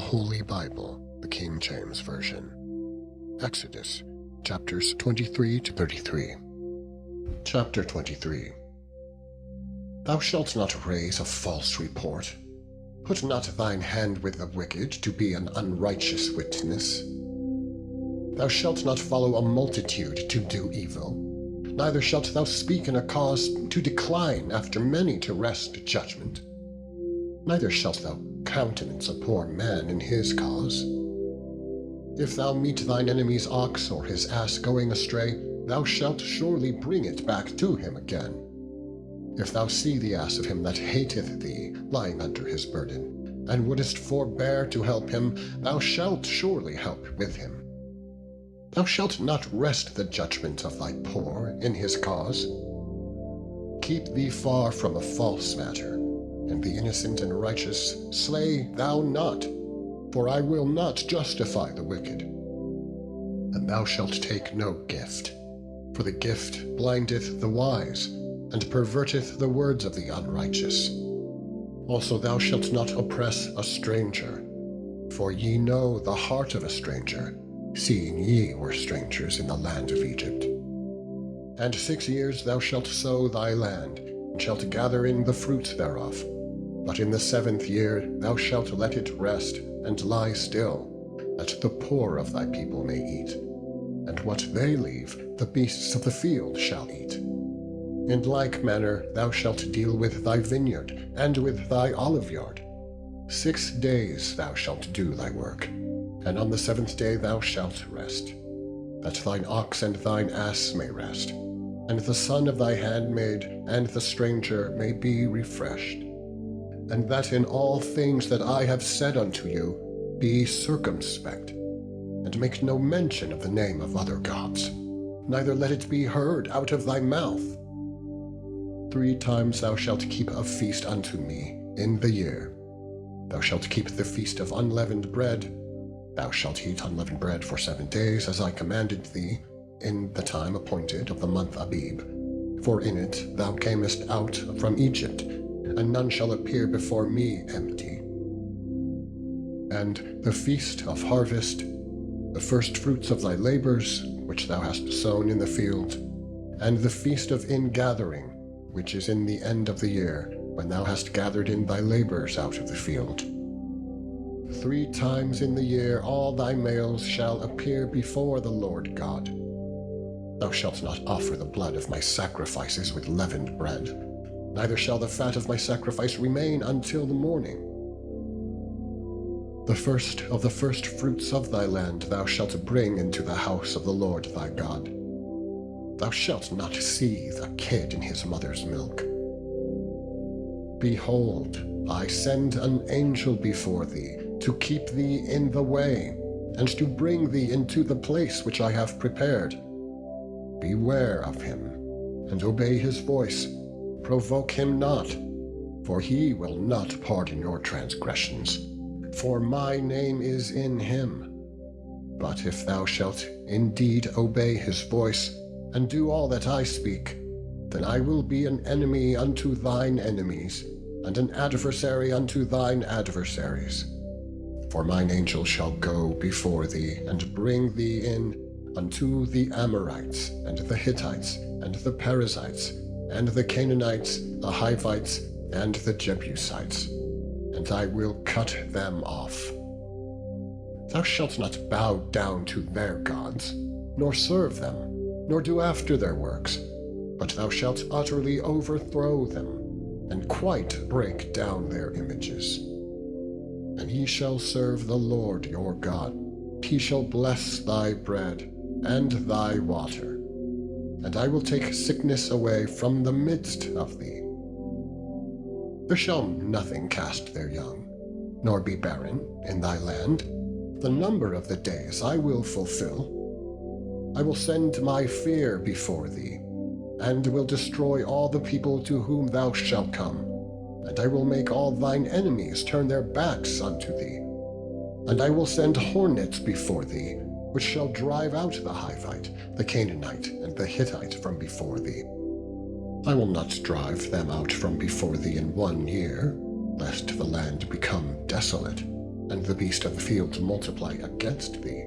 Holy Bible, the King James Version. Exodus, chapters 23 to 33. Chapter 23. Thou shalt not raise a false report. Put not thine hand with the wicked to be an unrighteous witness. Thou shalt not follow a multitude to do evil, neither shalt thou speak in a cause to decline after many to wrest judgment. Neither shalt thou countenance a poor man in his cause. If thou meet thine enemy's ox or his ass going astray, thou shalt surely bring it back to him again. If thou see the ass of him that hateth thee lying under his burden, and wouldest forbear to help him, thou shalt surely help with him. Thou shalt not wrest the judgment of thy poor in his cause. Keep thee far from a false matter, and the innocent and righteous slay thou not, for I will not justify the wicked. And thou shalt take no gift, for the gift blindeth the wise, and perverteth the words of the unrighteous. Also thou shalt not oppress a stranger, for ye know the heart of a stranger, seeing ye were strangers in the land of Egypt. And 6 years thou shalt sow thy land, and shalt gather in the fruit thereof. But in the 7th year thou shalt let it rest, and lie still, that the poor of thy people may eat. And what they leave, the beasts of the field shall eat. In like manner thou shalt deal with thy vineyard, and with thy oliveyard. 6 days thou shalt do thy work, and on the 7th day thou shalt rest, that thine ox and thine ass may rest, and the son of thy handmaid and the stranger may be refreshed. And that in all things that I have said unto you, be circumspect, and make no mention of the name of other gods, neither let it be heard out of thy mouth. 3 times thou shalt keep a feast unto me in the year. Thou shalt keep the feast of unleavened bread. Thou shalt eat unleavened bread for 7 days, as I commanded thee, in the time appointed of the month Abib. For in it thou camest out from Egypt, and none shall appear before me empty. And the feast of harvest, the first fruits of thy labors, which thou hast sown in the field, and the feast of ingathering, which is in the end of the year, when thou hast gathered in thy labors out of the field. 3 times in the year all thy males shall appear before the Lord God. Thou shalt not offer the blood of my sacrifices with leavened bread, neither shall the fat of my sacrifice remain until the morning. The first of the first fruits of thy land thou shalt bring into the house of the Lord thy God. Thou shalt not seethe a kid in his mother's milk. Behold, I send an angel before thee, to keep thee in the way, and to bring thee into the place which I have prepared. Beware of him, and obey his voice. Provoke him not, for he will not pardon your transgressions, for my name is in him. But if thou shalt indeed obey his voice, and do all that I speak, then I will be an enemy unto thine enemies, and an adversary unto thine adversaries. For mine angel shall go before thee, and bring thee in unto the Amorites, and the Hittites, and the Perizzites, and the Canaanites, the Hivites, and the Jebusites, and I will cut them off. Thou shalt not bow down to their gods, nor serve them, nor do after their works, but thou shalt utterly overthrow them, and quite break down their images. And ye shall serve the Lord your God. He shall bless thy bread and thy water, and I will take sickness away from the midst of thee. There shall nothing cast their young, nor be barren in thy land. The number of the days I will fulfill. I will send my fear before thee, and will destroy all the people to whom thou shalt come. And I will make all thine enemies turn their backs unto thee. And I will send hornets before thee, which shall drive out the Hivite, the Canaanite, and the Hittite from before thee. I will not drive them out from before thee in 1 year, lest the land become desolate. and the beast of the field multiply against thee.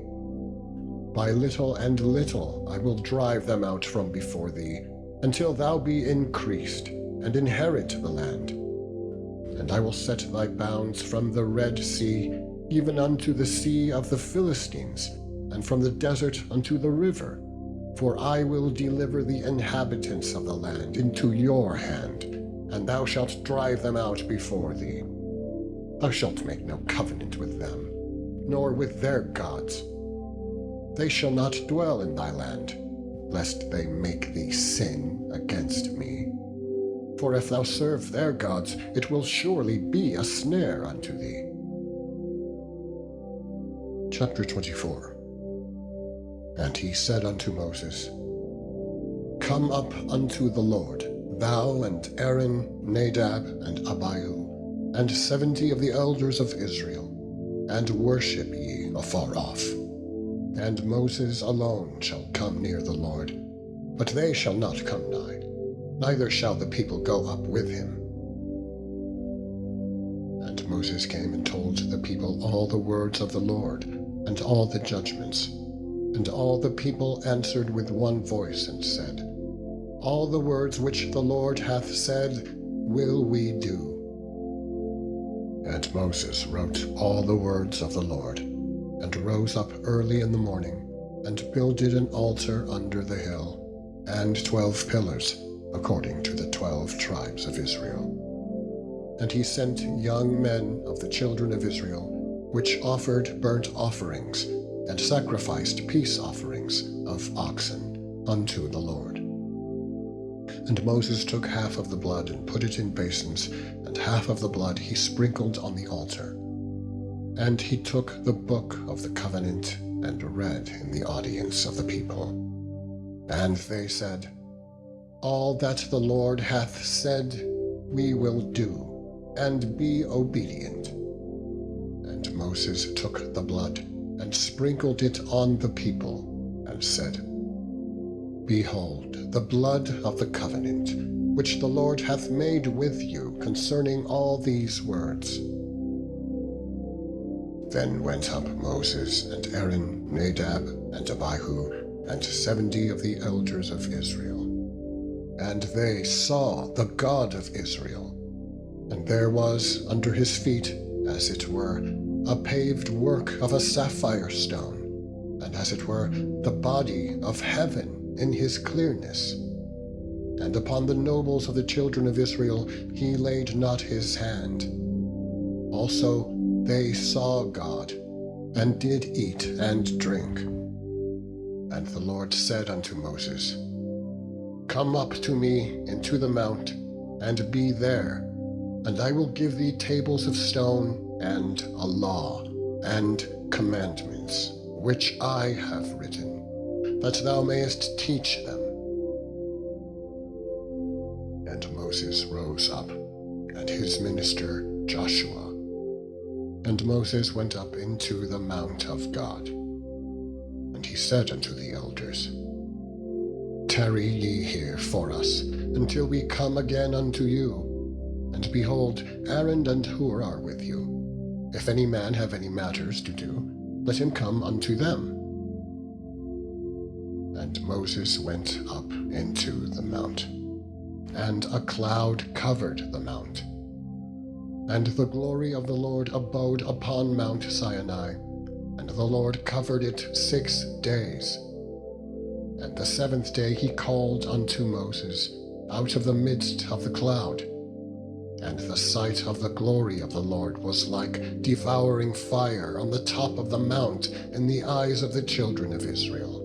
By little and little I will drive them out from before thee, until thou be increased, and inherit the land. And I will set thy bounds from the Red Sea, even unto the sea of the Philistines, and from the desert unto the river. For I will deliver the inhabitants of the land into your hand, and thou shalt drive them out before thee. Thou shalt make no covenant with them, nor with their gods. They shall not dwell in thy land, lest they make thee sin against me. For if thou serve their gods, it will surely be a snare unto thee. Chapter 24. And he said unto Moses, Come up unto the Lord, thou and Aaron, Nadab, and Abihu, and 70 of the elders of Israel, and worship ye afar off. And Moses alone shall come near the Lord, but they shall not come nigh, neither shall the people go up with him. And Moses came and told the people all the words of the Lord, and all the judgments. And all the people answered with one voice, and said, All the words which the Lord hath said will we do. And Moses wrote all the words of the Lord, and rose up early in the morning, and builded an altar under the hill, and 12 pillars, according to the 12 tribes of Israel. And he sent young men of the children of Israel, which offered burnt offerings, and sacrificed peace offerings of oxen unto the Lord. And Moses took half of the blood and put it in basins, and half of the blood he sprinkled on the altar. And he took the book of the covenant and read in the audience of the people. And they said, All that the Lord hath said we will do, and be obedient. And Moses took the blood, and sprinkled it on the people, and said, Behold, the blood of the covenant, which the Lord hath made with you concerning all these words. Then went up Moses and Aaron, Nadab, and Abihu, and 70 of the elders of Israel. And they saw the God of Israel, and there was under his feet, as it were, a paved work of a sapphire stone, and as it were, the body of heaven in his clearness. And upon the nobles of the children of Israel he laid not his hand. Also they saw God, and did eat and drink. And the Lord said unto Moses, Come up to me into the mount, and be there, and I will give thee tables of stone, and a law, and commandments, which I have written, that thou mayest teach them. And Moses rose up, and his minister Joshua. And Moses went up into the mount of God. And he said unto the elders, Tarry ye here for us, until we come again unto you. And behold, Aaron and Hur are with you. If any man have any matters to do, let him come unto them. And Moses went up into the mount, and a cloud covered the mount. And the glory of the Lord abode upon Mount Sinai, and the Lord covered it 6 days. And the 7th day he called unto Moses out of the midst of the cloud. And the sight of the glory of the Lord was like devouring fire on the top of the mount in the eyes of the children of Israel.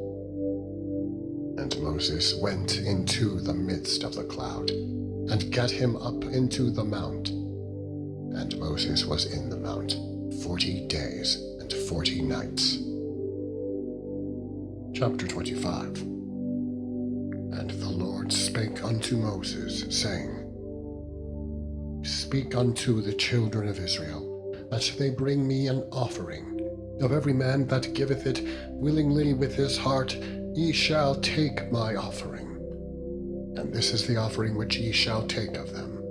And Moses went into the midst of the cloud, and gat him up into the mount. And Moses was in the mount 40 days and 40 nights. Chapter 25. And the Lord spake unto Moses, saying, Speak unto the children of Israel, that they bring me an offering. Of every man that giveth it willingly with his heart, ye shall take my offering. And this is the offering which ye shall take of them: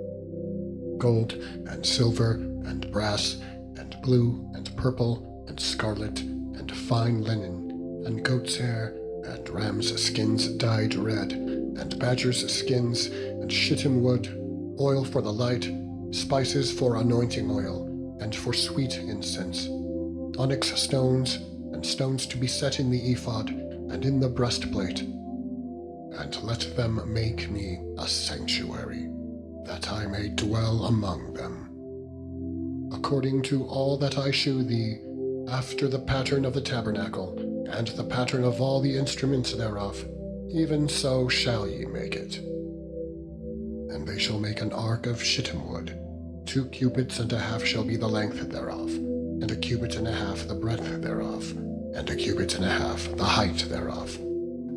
gold, and silver, and brass, and blue, and purple, and scarlet, and fine linen, and goat's hair, and ram's skins dyed red, and badger's skins, and shittim wood, oil for the light, spices for anointing oil, and for sweet incense, onyx stones, and stones to be set in the ephod, and in the breastplate. And let them make me a sanctuary, that I may dwell among them. According to all that I shew thee, after the pattern of the tabernacle, and the pattern of all the instruments thereof, even so shall ye make it. And they shall make an ark of shittim wood. 2 cubits and a half shall be the length thereof, and 1 cubit and a half the breadth thereof, and 1 cubit and a half the height thereof.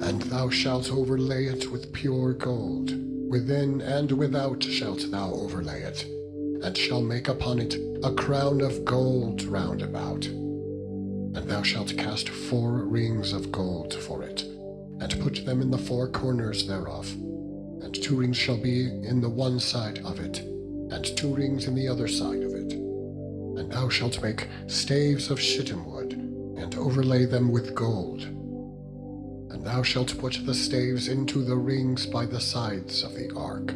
And thou shalt overlay it with pure gold. Within and without shalt thou overlay it, and shall make upon it a crown of gold round about. And thou shalt cast 4 rings of gold for it, and put them in the 4 corners thereof. And 2 rings shall be in the one side of it, and 2 rings in the other side of it. And thou shalt make staves of shittim wood, and overlay them with gold. And thou shalt put the staves into the rings by the sides of the ark,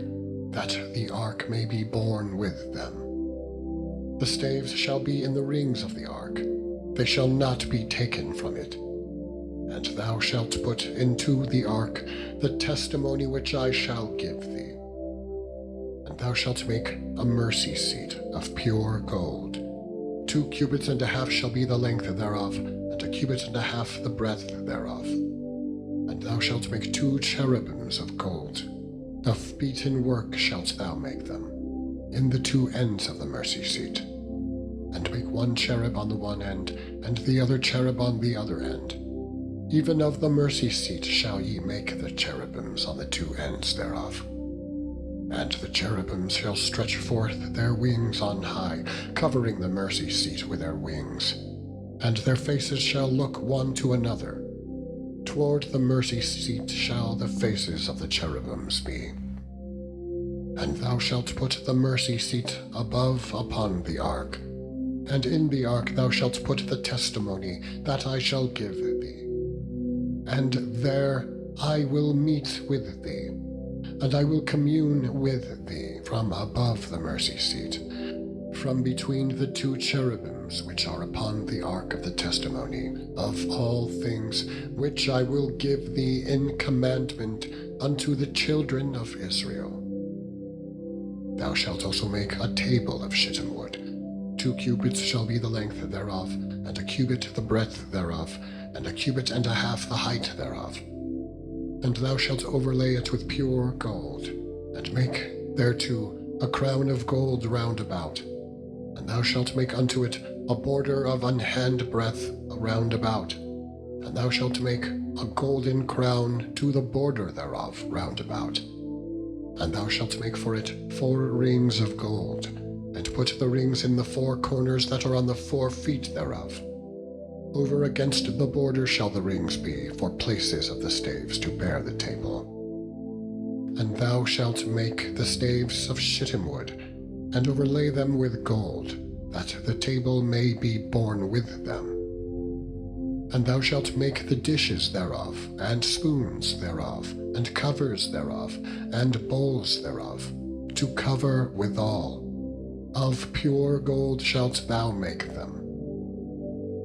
that the ark may be borne with them. The staves shall be in the rings of the ark, they shall not be taken from it. And thou shalt put into the ark the testimony which I shall give thee. And thou shalt make a mercy seat of pure gold. 2 cubits and a half shall be the length thereof, and 1 cubit and a half the breadth thereof. And thou shalt make 2 cherubims of gold. Of beaten work shalt thou make them, in the 2 ends of the mercy seat. And make 1 cherub on the one end, and the other cherub on the other end. Even of the mercy seat shall ye make the cherubims on the 2 ends thereof. And the cherubims shall stretch forth their wings on high, covering the mercy seat with their wings. And their faces shall look one to another. Toward the mercy seat shall the faces of the cherubims be. And thou shalt put the mercy seat above upon the ark. And in the ark thou shalt put the testimony that I shall give thee. And there I will meet with thee, and I will commune with thee from above the mercy seat, from between the 2 cherubims which are upon the ark of the testimony, of all things which I will give thee in commandment unto the children of Israel. Thou shalt also make a table of shittim wood. 2 cubits shall be the length thereof, and 1 cubit the breadth thereof, and 1 cubit and a half the height thereof. And thou shalt overlay it with pure gold, and make thereto a crown of gold round about. And thou shalt make unto it a border of an handbreadth round about. And thou shalt make a golden crown to the border thereof round about. And thou shalt make for it 4 rings of gold, and put the rings in the 4 corners that are on the 4 feet thereof. Over against the border shall the rings be for places of the staves to bear the table. And thou shalt make the staves of shittim wood, and overlay them with gold, that the table may be borne with them. And thou shalt make the dishes thereof, and spoons thereof, and covers thereof, and bowls thereof, to cover withal. Of pure gold shalt thou make them.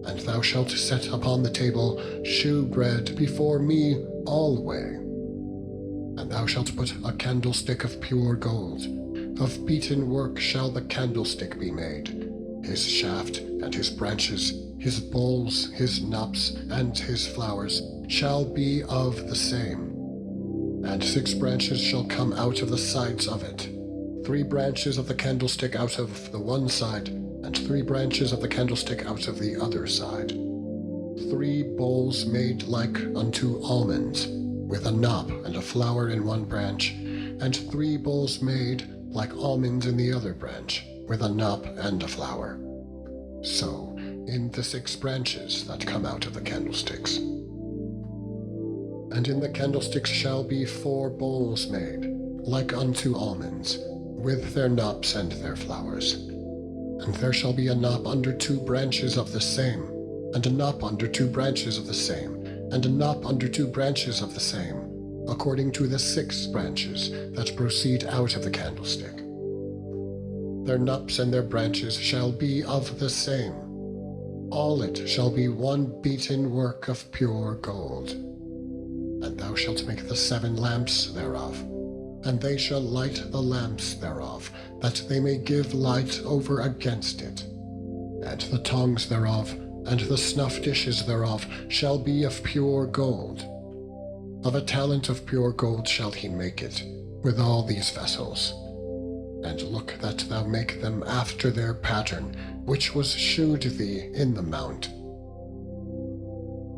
And thou shalt set upon the table shewbread before me alway. And thou shalt put a candlestick of pure gold. Of beaten work shall the candlestick be made. His shaft and his branches, his bowls, his knops, and his flowers shall be of the same. And 6 branches shall come out of the sides of it. 3 branches of the candlestick out of the one side, and 3 branches of the candlestick out of the other side. 3 bowls made like unto almonds, with a knop and a flower in one branch, and 3 bowls made like almonds in the other branch, with a knop and a flower. So in the 6 branches that come out of the candlesticks. And in the candlesticks shall be 4 bowls made, like unto almonds, with their knops and their flowers. And there shall be a knop under 2 branches of the same, and a knop under 2 branches of the same, and a knop under 2 branches of the same, according to the 6 branches that proceed out of the candlestick. Their knops and their branches shall be of the same. All it shall be one beaten work of pure gold. And thou shalt make the 7 lamps thereof, and they shall light the lamps thereof, that they may give light over against it. And the tongs thereof, and the snuff dishes thereof, shall be of pure gold. Of a talent of pure gold shall he make it, with all these vessels. And look that thou make them after their pattern, which was shewed thee in the mount.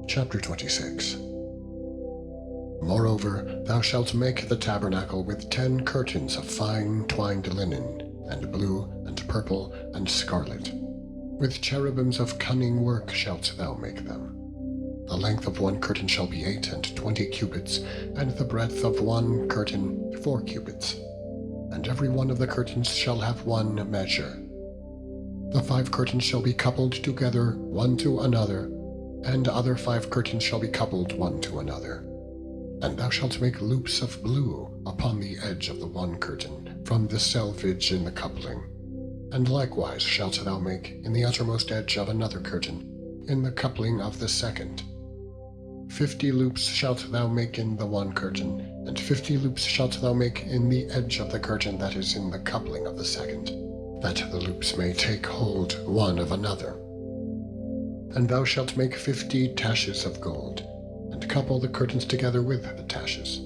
Chapter 26. Moreover, thou shalt make the tabernacle with 10 curtains of fine twined linen, and blue, and purple, and scarlet. With cherubims of cunning work shalt thou make them. The length of one curtain shall be 8 and 20 cubits, and the breadth of one curtain 4 cubits. And every one of the curtains shall have one measure. The 5 curtains shall be coupled together one to another, and other 5 curtains shall be coupled one to another. And thou shalt make loops of blue upon the edge of the one curtain, from the selvage in the coupling. And likewise shalt thou make in the uttermost edge of another curtain, in the coupling of the second. 50 loops shalt thou make in the one curtain, and 50 loops shalt thou make in the edge of the curtain that is in the coupling of the second, that the loops may take hold one of another. And thou shalt make 50 taches of gold, and couple the curtains together with the taches,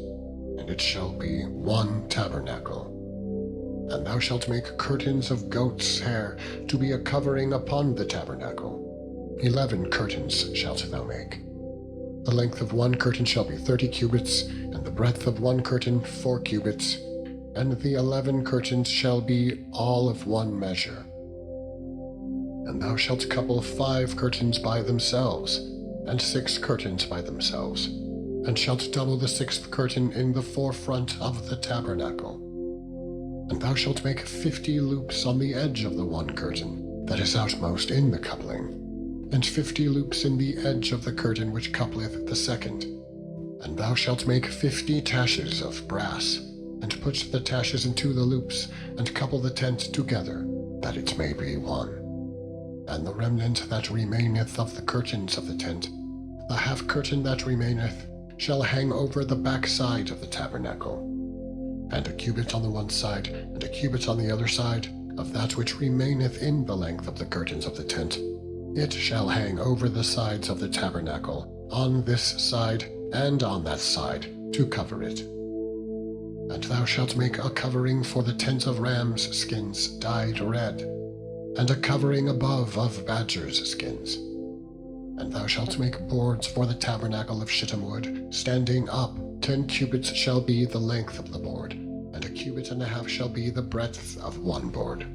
and it shall be one tabernacle. And thou shalt make curtains of goat's hair to be a covering upon the tabernacle. 11 curtains shalt thou make. The length of one curtain shall be 30 cubits, and the breadth of one curtain 4 cubits, and the 11 curtains shall be all of one measure. And thou shalt couple 5 curtains by themselves, and 6 curtains by themselves, and shalt double the 6th curtain in the forefront of the tabernacle. And thou shalt make 50 loops on the edge of the one curtain that is outmost in the coupling, and 50 loops in the edge of the curtain which coupleth the second. And thou shalt make 50 taches of brass, and put the taches into the loops, and couple the tent together, that it may be one. And the remnant that remaineth of the curtains of the tent, the half curtain that remaineth, shall hang over the back side of the tabernacle, and a cubit on the one side, and a cubit on the other side, of that which remaineth in the length of the curtains of the tent. It shall hang over the sides of the tabernacle, on this side and on that side, to cover it. And thou shalt make a covering for the tent of rams' skins dyed red, and a covering above of badgers' skins. And thou shalt make boards for the tabernacle of shittim wood, standing up. 10 cubits shall be the length of the board, and a cubit and a half shall be the breadth of one board.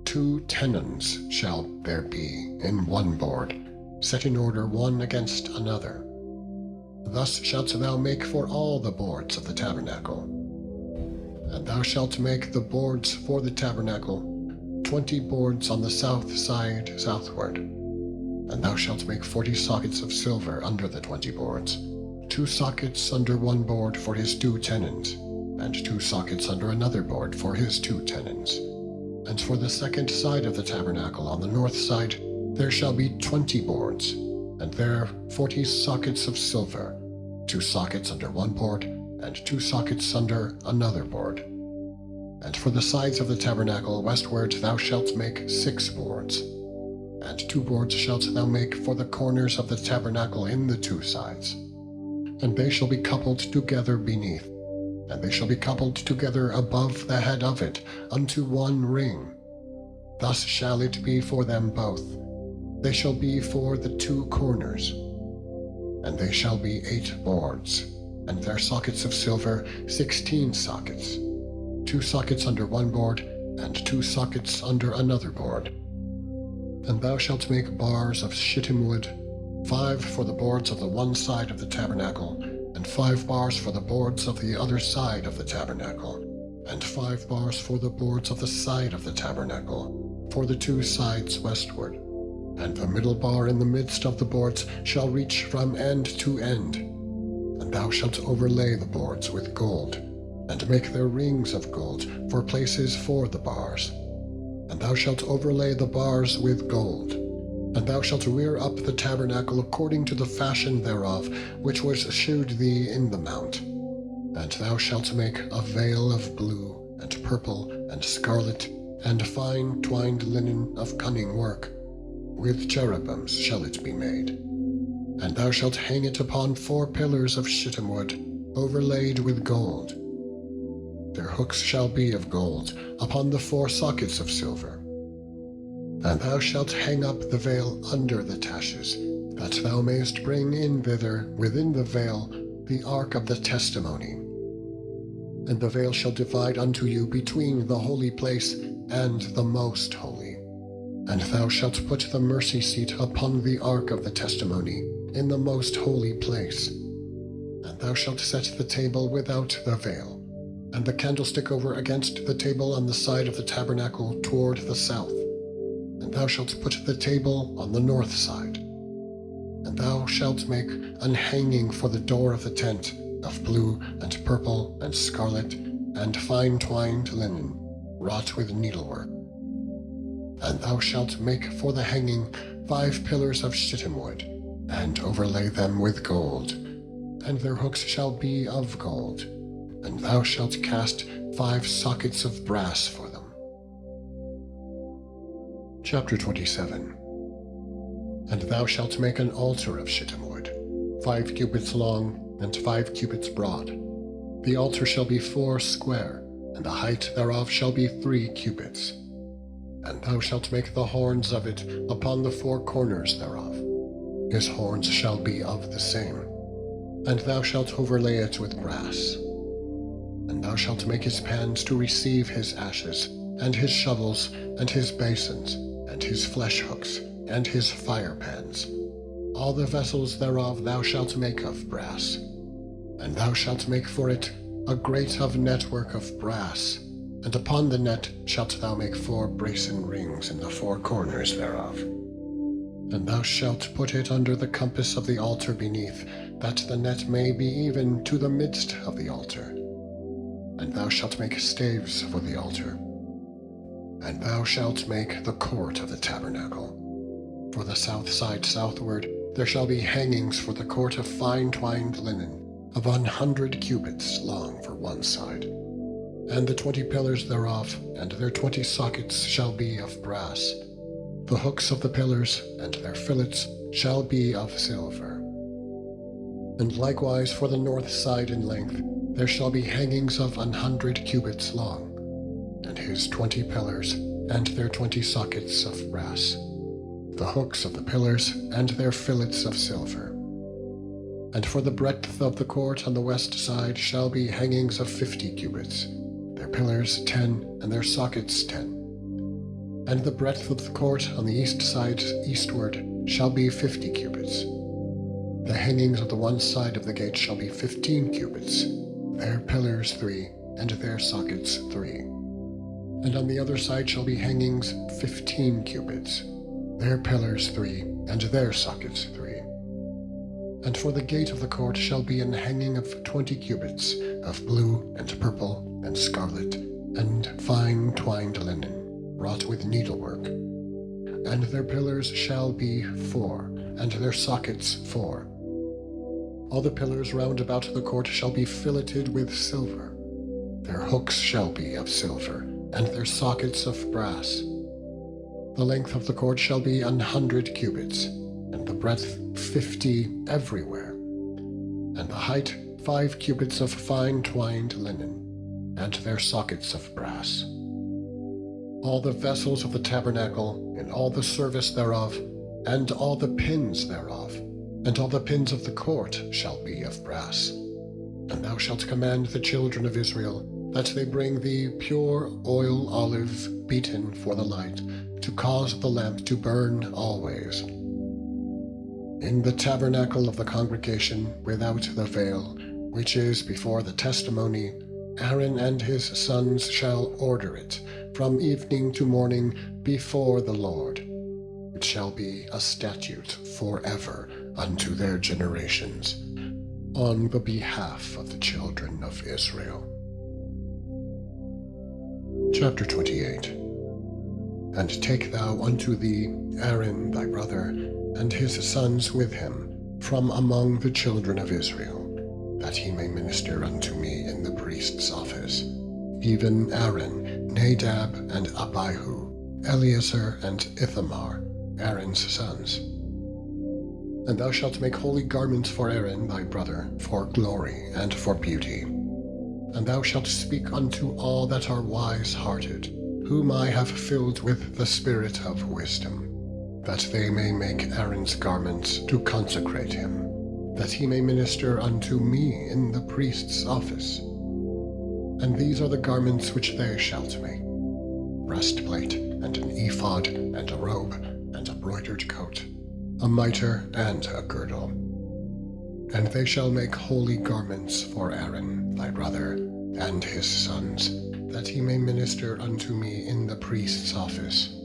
2 tenons shall there be in one board, set in order one against another. Thus shalt thou make for all the boards of the tabernacle. And thou shalt make the boards for the tabernacle, 20 boards on the south side southward. And thou shalt make 40 sockets of silver under the 20 boards, 2 sockets under one board for his 2 tenons, and 2 sockets under another board for his 2 tenons. And for the second side of the tabernacle on the north side there shall be 20 boards, and there 40 sockets of silver, 2 sockets under one board, and 2 sockets under another board. And for the sides of the tabernacle westward thou shalt make 6 boards, and 2 boards shalt thou make for the corners of the tabernacle in the 2 sides. And they shall be coupled together beneath, and they shall be coupled together above the head of it unto one ring. Thus shall it be for them both. They shall be for the 2 corners. And they shall be 8 boards, and their sockets of silver 16 sockets, 2 sockets under one board, and 2 sockets under another board. And thou shalt make bars of shittim wood, 5 for the boards of the one side of the tabernacle, and 5 bars for the boards of the other side of the tabernacle, and 5 bars for the boards of the side of the tabernacle, for the 2 sides westward, and the middle bar in the midst of the boards shall reach from end to end. And thou shalt overlay the boards with gold, and make their rings of gold for places for the bars. And thou shalt overlay the bars with gold. And thou shalt rear up the tabernacle according to the fashion thereof, which was shewed thee in the mount. And thou shalt make a veil of blue, and purple, and scarlet, and fine twined linen of cunning work. With cherubims shall it be made. And thou shalt hang it upon 4 pillars of shittim wood, overlaid with gold. Their hooks shall be of gold, upon the 4 sockets of silver. And thou shalt hang up the veil under the taches, that thou mayest bring in thither, within the veil, the ark of the testimony. And the veil shall divide unto you between the holy place and the most holy. And thou shalt put the mercy seat upon the ark of the testimony, in the most holy place. And thou shalt set the table without the veil, and the candlestick over against the table on the side of the tabernacle toward the south. And thou shalt put the table on the north side. And thou shalt make an hanging for the door of the tent, of blue and purple and scarlet, and fine twined linen, wrought with needlework. And thou shalt make for the hanging 5 pillars of shittim wood, and overlay them with gold, and their hooks shall be of gold. And thou shalt cast 5 sockets of brass for them. Chapter 27. And thou shalt make an altar of shittim wood, 5 cubits long, and 5 cubits broad. The altar shall be 4 square, and the height thereof shall be 3 cubits. And thou shalt make the horns of it upon the 4 corners thereof. His horns shall be of the same. And thou shalt overlay it with brass. And thou shalt make his pans to receive his ashes, and his shovels, and his basins, and his flesh hooks, and his fire pans. All the vessels thereof thou shalt make of brass. And thou shalt make for it a grate of network of brass, and upon the net shalt thou make 4 brasen rings in the 4 corners thereof. And thou shalt put it under the compass of the altar beneath, that the net may be even to the midst of the altar. And thou shalt make staves for the altar. And thou shalt make the court of the tabernacle. For the south side southward there shall be hangings for the court of fine twined linen, of 100 cubits long for one side. And the 20 pillars thereof, and their 20 sockets shall be of brass. The hooks of the pillars, and their fillets, shall be of silver. And likewise for the north side in length, there shall be hangings of 100 cubits long, and his 20 pillars, and their 20 sockets of brass. The hooks of the pillars, and their fillets of silver. And for the breadth of the court on the west side shall be hangings of 50 cubits, their pillars 10, and their sockets 10. And the breadth of the court on the east side eastward shall be 50 cubits. The hangings of the one side of the gate shall be 15 cubits, their pillars 3, and their sockets 3. And on the other side shall be hangings 15 cubits, their pillars 3, and their sockets 3. And for the gate of the court shall be an hanging of 20 cubits, of blue and purple and scarlet, and fine twined linen, wrought with needlework. And their pillars shall be 4, and their sockets 4. All the pillars round about the court shall be filleted with silver. Their hooks shall be of silver, and their sockets of brass. The length of the court shall be 100 cubits, and the breadth 50 everywhere, and the height 5 cubits of fine twined linen, and their sockets of brass. All the vessels of the tabernacle, in all the service thereof, and all the pins thereof, and all the pins of the court shall be of brass. And thou shalt command the children of Israel that they bring thee pure oil olive beaten for the light, to cause the lamp to burn always. In the tabernacle of the congregation without the veil, which is before the testimony, Aaron and his sons shall order it from evening to morning before the Lord. It shall be a statute forever unto their generations, on the behalf of the children of Israel. Chapter 28. And take thou unto thee Aaron thy brother, and his sons with him, from among the children of Israel, that he may minister unto me in the priest's office, even Aaron, Nadab, and Abihu, Eleazar, and Ithamar, Aaron's sons. And thou shalt make holy garments for Aaron thy brother, for glory and for beauty. And thou shalt speak unto all that are wise-hearted, whom I have filled with the spirit of wisdom, that they may make Aaron's garments to consecrate him, that he may minister unto me in the priest's office. And these are the garments which they shalt make: breastplate, and an ephod, and a robe, and a broidered coat, a mitre, and a girdle. And they shall make holy garments for Aaron thy brother, and his sons, that he may minister unto me in the priest's office.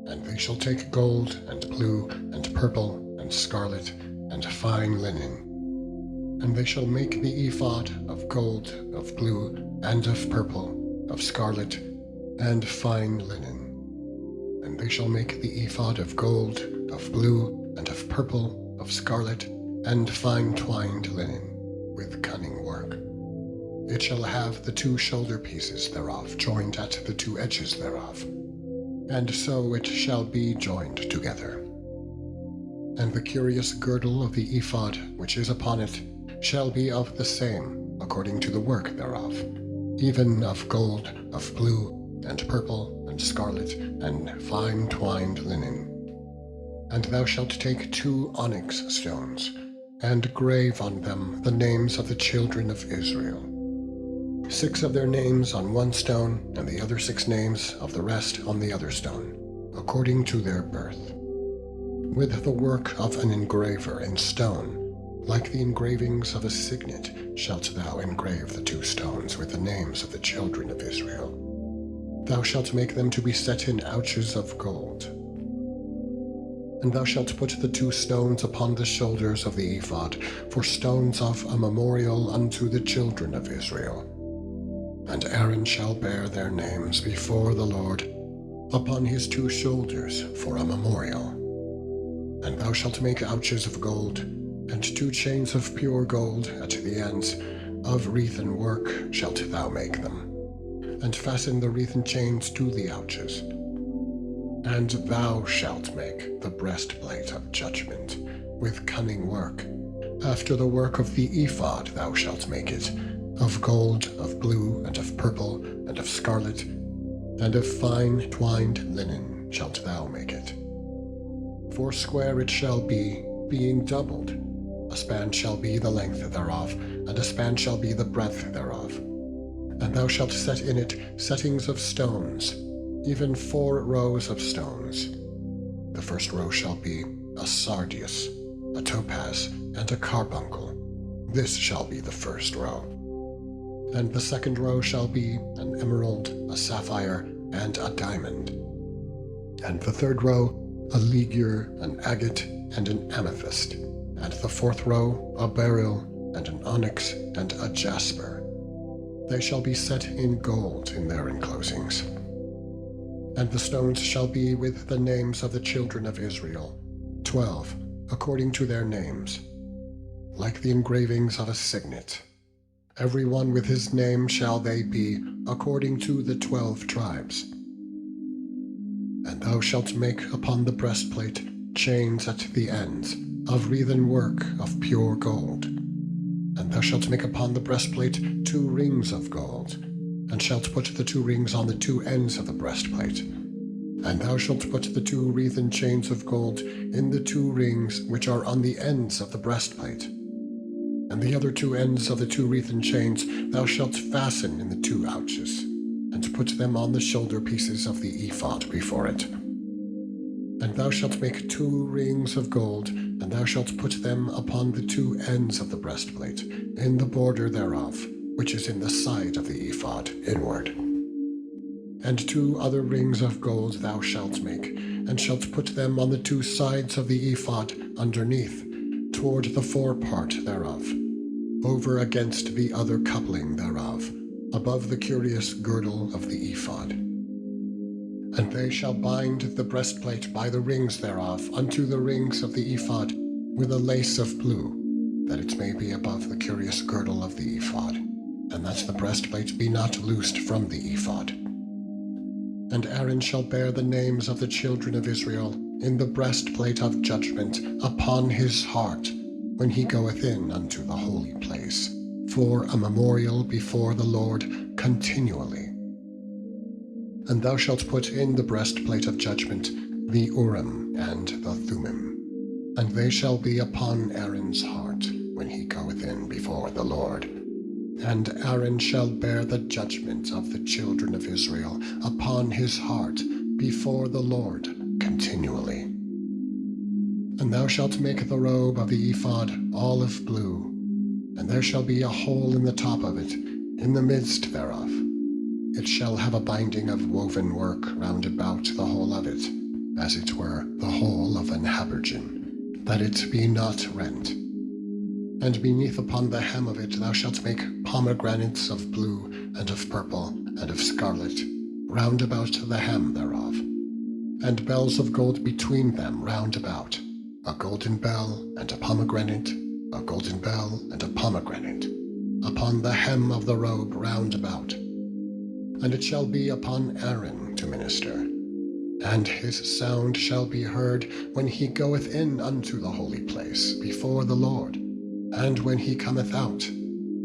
And they shall take gold, and blue, and purple, and scarlet, and fine linen. And they shall make the ephod of gold, of blue, and of purple, of scarlet, and fine linen. And they shall make the ephod of gold, of blue, and of purple, of scarlet, and fine twined linen, with cunning work. It shall have the 2 shoulder pieces thereof joined at the 2 edges thereof, and so it shall be joined together. And the curious girdle of the ephod which is upon it shall be of the same, according to the work thereof, even of gold, of blue, and purple, and scarlet, and fine twined linen. And thou shalt take 2 onyx stones, and grave on them the names of the children of Israel, 6 of their names on one stone, and the other 6 names of the rest on the other stone, according to their birth. With the work of an engraver in stone, like the engravings of a signet, shalt thou engrave the 2 stones with the names of the children of Israel. Thou shalt make them to be set in ouches of gold. And thou shalt put the 2 stones upon the shoulders of the ephod, for stones of a memorial unto the children of Israel. And Aaron shall bear their names before the Lord upon his 2 shoulders for a memorial. And thou shalt make ouches of gold, and 2 chains of pure gold at the ends, of wreathen work shalt thou make them, and fasten the wreathen chains to the ouches. And thou shalt make the breastplate of judgment with cunning work. After the work of the ephod thou shalt make it, of gold, of blue, and of purple, and of scarlet, and of fine twined linen shalt thou make it. 4 square it shall be, being doubled. A span shall be the length thereof, and a span shall be the breadth thereof. And thou shalt set in it settings of stones, even 4 rows of stones. The first row shall be a sardius, a topaz, and a carbuncle. This shall be the first row. And the second row shall be an emerald, a sapphire, and a diamond. And the third row, a ligure, an agate, and an amethyst. And the 4th row, a beryl, and an onyx, and a jasper. They shall be set in gold in their enclosings. And the stones shall be with the names of the children of Israel, 12, according to their names, like the engravings of a signet. Every one with his name shall they be, according to the 12 tribes. And thou shalt make upon the breastplate chains at the ends, of wreathen work of pure gold. And thou shalt make upon the breastplate 2 rings of gold, and shalt put the 2 rings on the 2 ends of the breastplate. And thou shalt put the 2 wreathen chains of gold in the 2 rings which are on the ends of the breastplate. And the other 2 ends of the 2 wreathen chains thou shalt fasten in the 2 ouches, and put them on the shoulder pieces of the ephod before it. And thou shalt make 2 rings of gold, and thou shalt put them upon the 2 ends of the breastplate, in the border thereof, which is in the side of the ephod, inward. And 2 other rings of gold thou shalt make, and shalt put them on the 2 sides of the ephod underneath, toward the forepart thereof, over against the other coupling thereof, above the curious girdle of the ephod. And they shall bind the breastplate by the rings thereof unto the rings of the ephod with a lace of blue, that it may be above the curious girdle of the ephod, and that the breastplate be not loosed from the ephod. And Aaron shall bear the names of the children of Israel in the breastplate of judgment upon his heart, when he goeth in unto the holy place, for a memorial before the Lord continually. And thou shalt put in the breastplate of judgment the Urim and the Thummim, and they shall be upon Aaron's heart, when he goeth in before the Lord. And Aaron shall bear the judgment of the children of Israel upon his heart before the Lord continually. And thou shalt make the robe of the ephod olive blue, and there shall be a hole in the top of it, in the midst thereof. It shall have a binding of woven work round about the whole of it, as it were the whole of an habergeon, that it be not rent. And beneath upon the hem of it thou shalt make pomegranates of blue, and of purple, and of scarlet, round about the hem thereof, and bells of gold between them round about, a golden bell and a pomegranate, a golden bell and a pomegranate, upon the hem of the robe round about. And it shall be upon Aaron to minister, and his sound shall be heard when he goeth in unto the holy place before the Lord, and when he cometh out,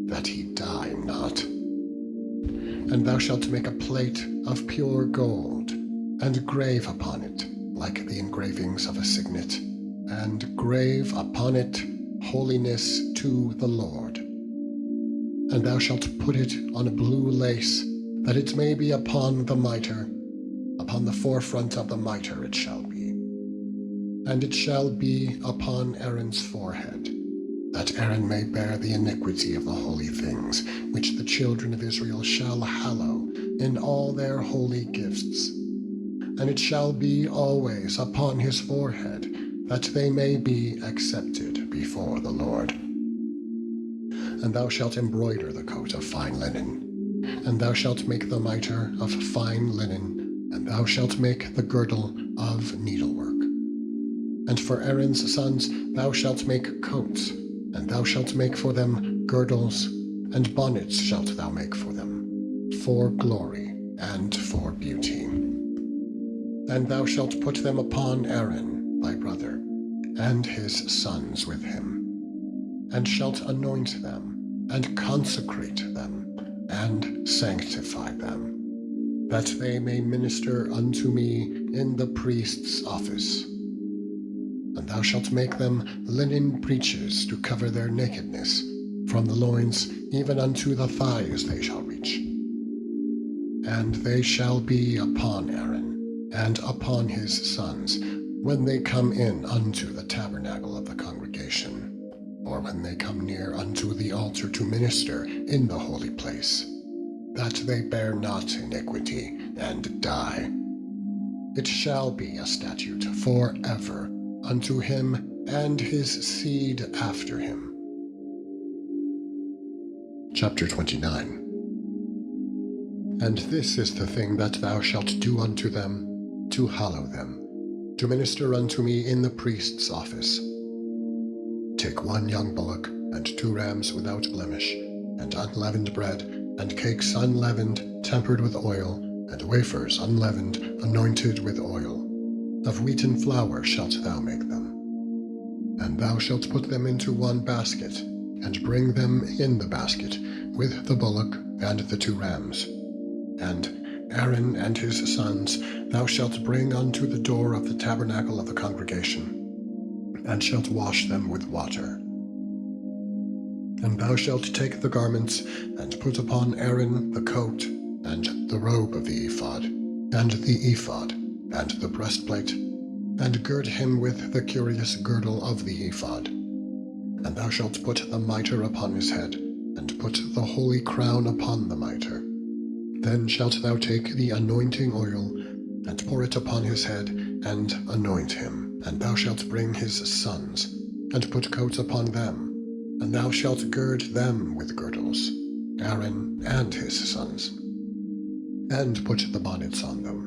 that he die not. And thou shalt make a plate of pure gold, and grave upon it, like the engravings of a signet, and grave upon it holiness to the Lord. And thou shalt put it on a blue lace, that it may be upon the mitre. Upon the forefront of the mitre it shall be. And it shall be upon Aaron's forehead, that Aaron may bear the iniquity of the holy things, which the children of Israel shall hallow in all their holy gifts. And it shall be always upon his forehead, that they may be accepted before the Lord. And thou shalt embroider the coat of fine linen, and thou shalt make the mitre of fine linen, and thou shalt make the girdle of needlework. And for Aaron's sons thou shalt make coats, and thou shalt make for them girdles, and bonnets shalt thou make for them, for glory and for beauty. And thou shalt put them upon Aaron thy brother, and his sons with him, and shalt anoint them, and consecrate them, and sanctify them, that they may minister unto me in the priest's office. And thou shalt make them linen breeches to cover their nakedness, from the loins even unto the thighs they shall reach. And they shall be upon Aaron, and upon his sons, when they come in unto the tabernacle of the congregation, or when they come near unto the altar to minister in the holy place, that they bear not iniquity and die. It shall be a statute forever unto him and his seed after him. Chapter 29. And this is the thing that thou shalt do unto them, to hallow them, to minister unto me in the priest's office. Take 1 young bullock, and 2 rams without blemish, and unleavened bread, and cakes unleavened, tempered with oil, and wafers unleavened, anointed with oil. Of wheaten flour shalt thou make them. And thou shalt put them into 1 basket, and bring them in the basket, with the bullock and the 2 rams. And Aaron and his sons thou shalt bring unto the door of the tabernacle of the congregation, and shalt wash them with water. And thou shalt take the garments, and put upon Aaron the coat, and the robe of the ephod, and the ephod, and the breastplate, and gird him with the curious girdle of the ephod. And thou shalt put the mitre upon his head, and put the holy crown upon the mitre. Then shalt thou take the anointing oil, and pour it upon his head, and anoint him. And thou shalt bring his sons, and put coats upon them, and thou shalt gird them with girdles, Aaron and his sons, and put the bonnets on them.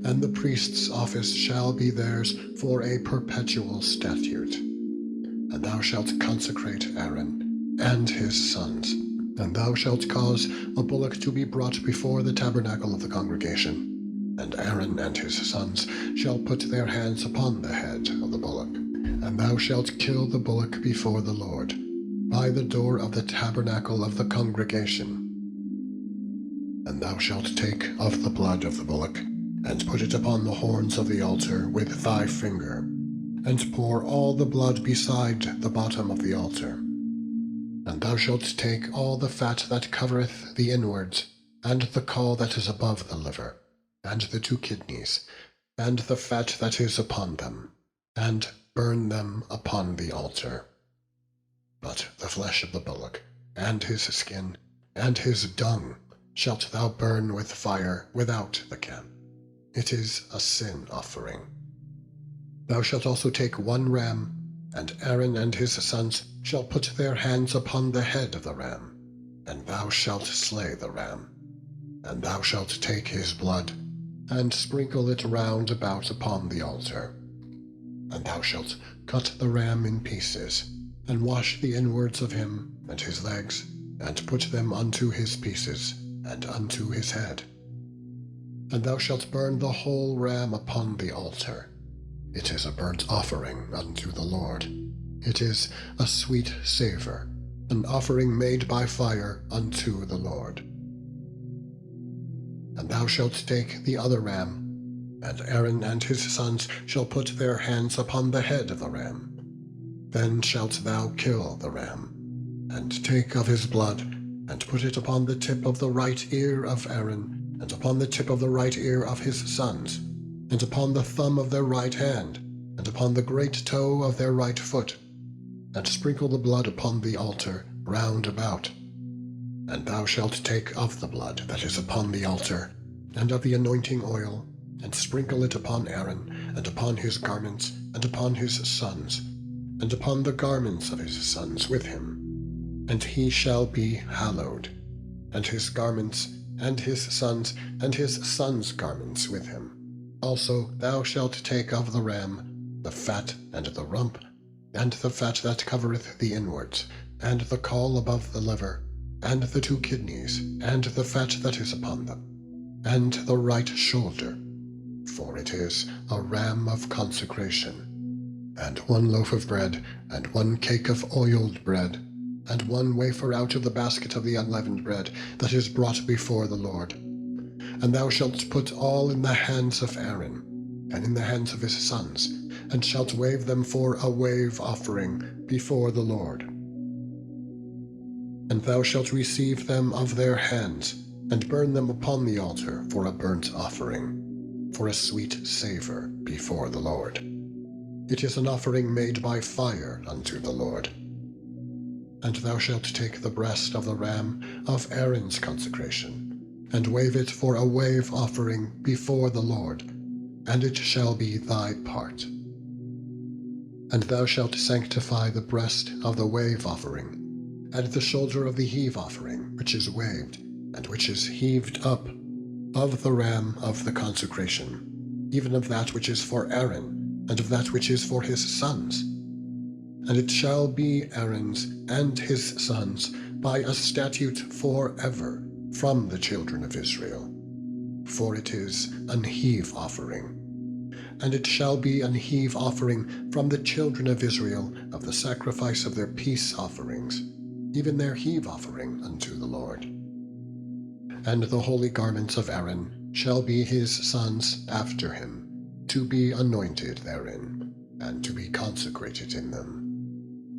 And the priest's office shall be theirs for a perpetual statute. And thou shalt consecrate Aaron and his sons. And thou shalt cause a bullock to be brought before the tabernacle of the congregation. And Aaron and his sons shall put their hands upon the head of the bullock. And thou shalt kill the bullock before the Lord, by the door of the tabernacle of the congregation. And thou shalt take of the blood of the bullock, and put it upon the horns of the altar with thy finger, and pour all the blood beside the bottom of the altar. And thou shalt take all the fat that covereth the inwards, and the caul that is above the liver, and the 2 kidneys, and the fat that is upon them, and burn them upon the altar. But the flesh of the bullock, and his skin, and his dung, shalt thou burn with fire without the camp. It is a sin offering. Thou shalt also take 1 ram, and Aaron and his sons shall put their hands upon the head of the ram, and thou shalt slay the ram. And thou shalt take his blood, and sprinkle it round about upon the altar. And thou shalt cut the ram in pieces, and wash the inwards of him and his legs, and put them unto his pieces, and unto his head. And thou shalt burn the whole ram upon the altar. It is a burnt offering unto the Lord. It is a sweet savour, an offering made by fire unto the Lord. And thou shalt take the other ram, and Aaron and his sons shall put their hands upon the head of the ram. Then shalt thou kill the ram, and take of his blood, and put it upon the tip of the right ear of Aaron, and upon the tip of the right ear of his sons, and upon the thumb of their right hand, and upon the great toe of their right foot, and sprinkle the blood upon the altar round about. And thou shalt take of the blood that is upon the altar, and of the anointing oil, and sprinkle it upon Aaron, and upon his garments, and upon his sons, and upon the garments of his sons with him. And he shall be hallowed, and his garments, and his sons' garments with him. Also thou shalt take of the ram the fat and the rump, and the fat that covereth the inwards, and the caul above the liver, and the 2 kidneys, and the fat that is upon them, and the right shoulder, for it is a ram of consecration, and 1 loaf of bread, and 1 cake of oiled bread, and 1 wafer out of the basket of the unleavened bread that is brought before the Lord. And thou shalt put all in the hands of Aaron, and in the hands of his sons, and shalt wave them for a wave offering before the Lord. And thou shalt receive them of their hands, and burn them upon the altar for a burnt offering, for a sweet savour before the Lord. It is an offering made by fire unto the Lord. And thou shalt take the breast of the ram of Aaron's consecration, and wave it for a wave offering before the Lord, and it shall be thy part. And thou shalt sanctify the breast of the wave offering, and the shoulder of the heave offering, which is waved, and which is heaved up, of the ram of the consecration, even of that which is for Aaron, and of that which is for his sons. And it shall be Aaron's and his sons by a statute forever from the children of Israel. For it is an heave offering. And it shall be an heave offering from the children of Israel of the sacrifice of their peace offerings, even their heave offering unto the Lord. And the holy garments of Aaron shall be his sons after him, to be anointed therein, and to be consecrated in them.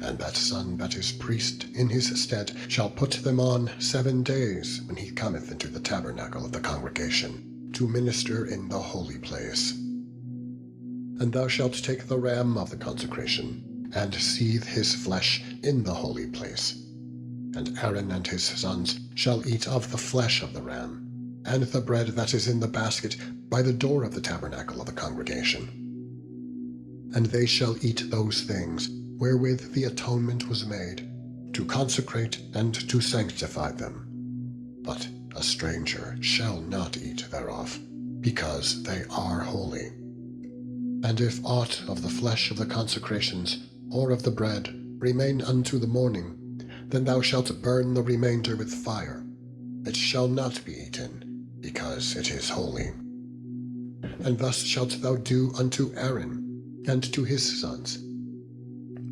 And that son that is priest in his stead shall put them on 7 days when he cometh into the tabernacle of the congregation, to minister in the holy place. And thou shalt take the ram of the consecration, and seethe his flesh in the holy place. And Aaron and his sons shall eat of the flesh of the ram, and the bread that is in the basket by the door of the tabernacle of the congregation. And they shall eat those things wherewith the atonement was made, to consecrate and to sanctify them. But a stranger shall not eat thereof, because they are holy. And if aught of the flesh of the consecrations, or of the bread, remain unto the morning, then thou shalt burn the remainder with fire. It shall not be eaten, because it is holy. And thus shalt thou do unto Aaron, and to his sons,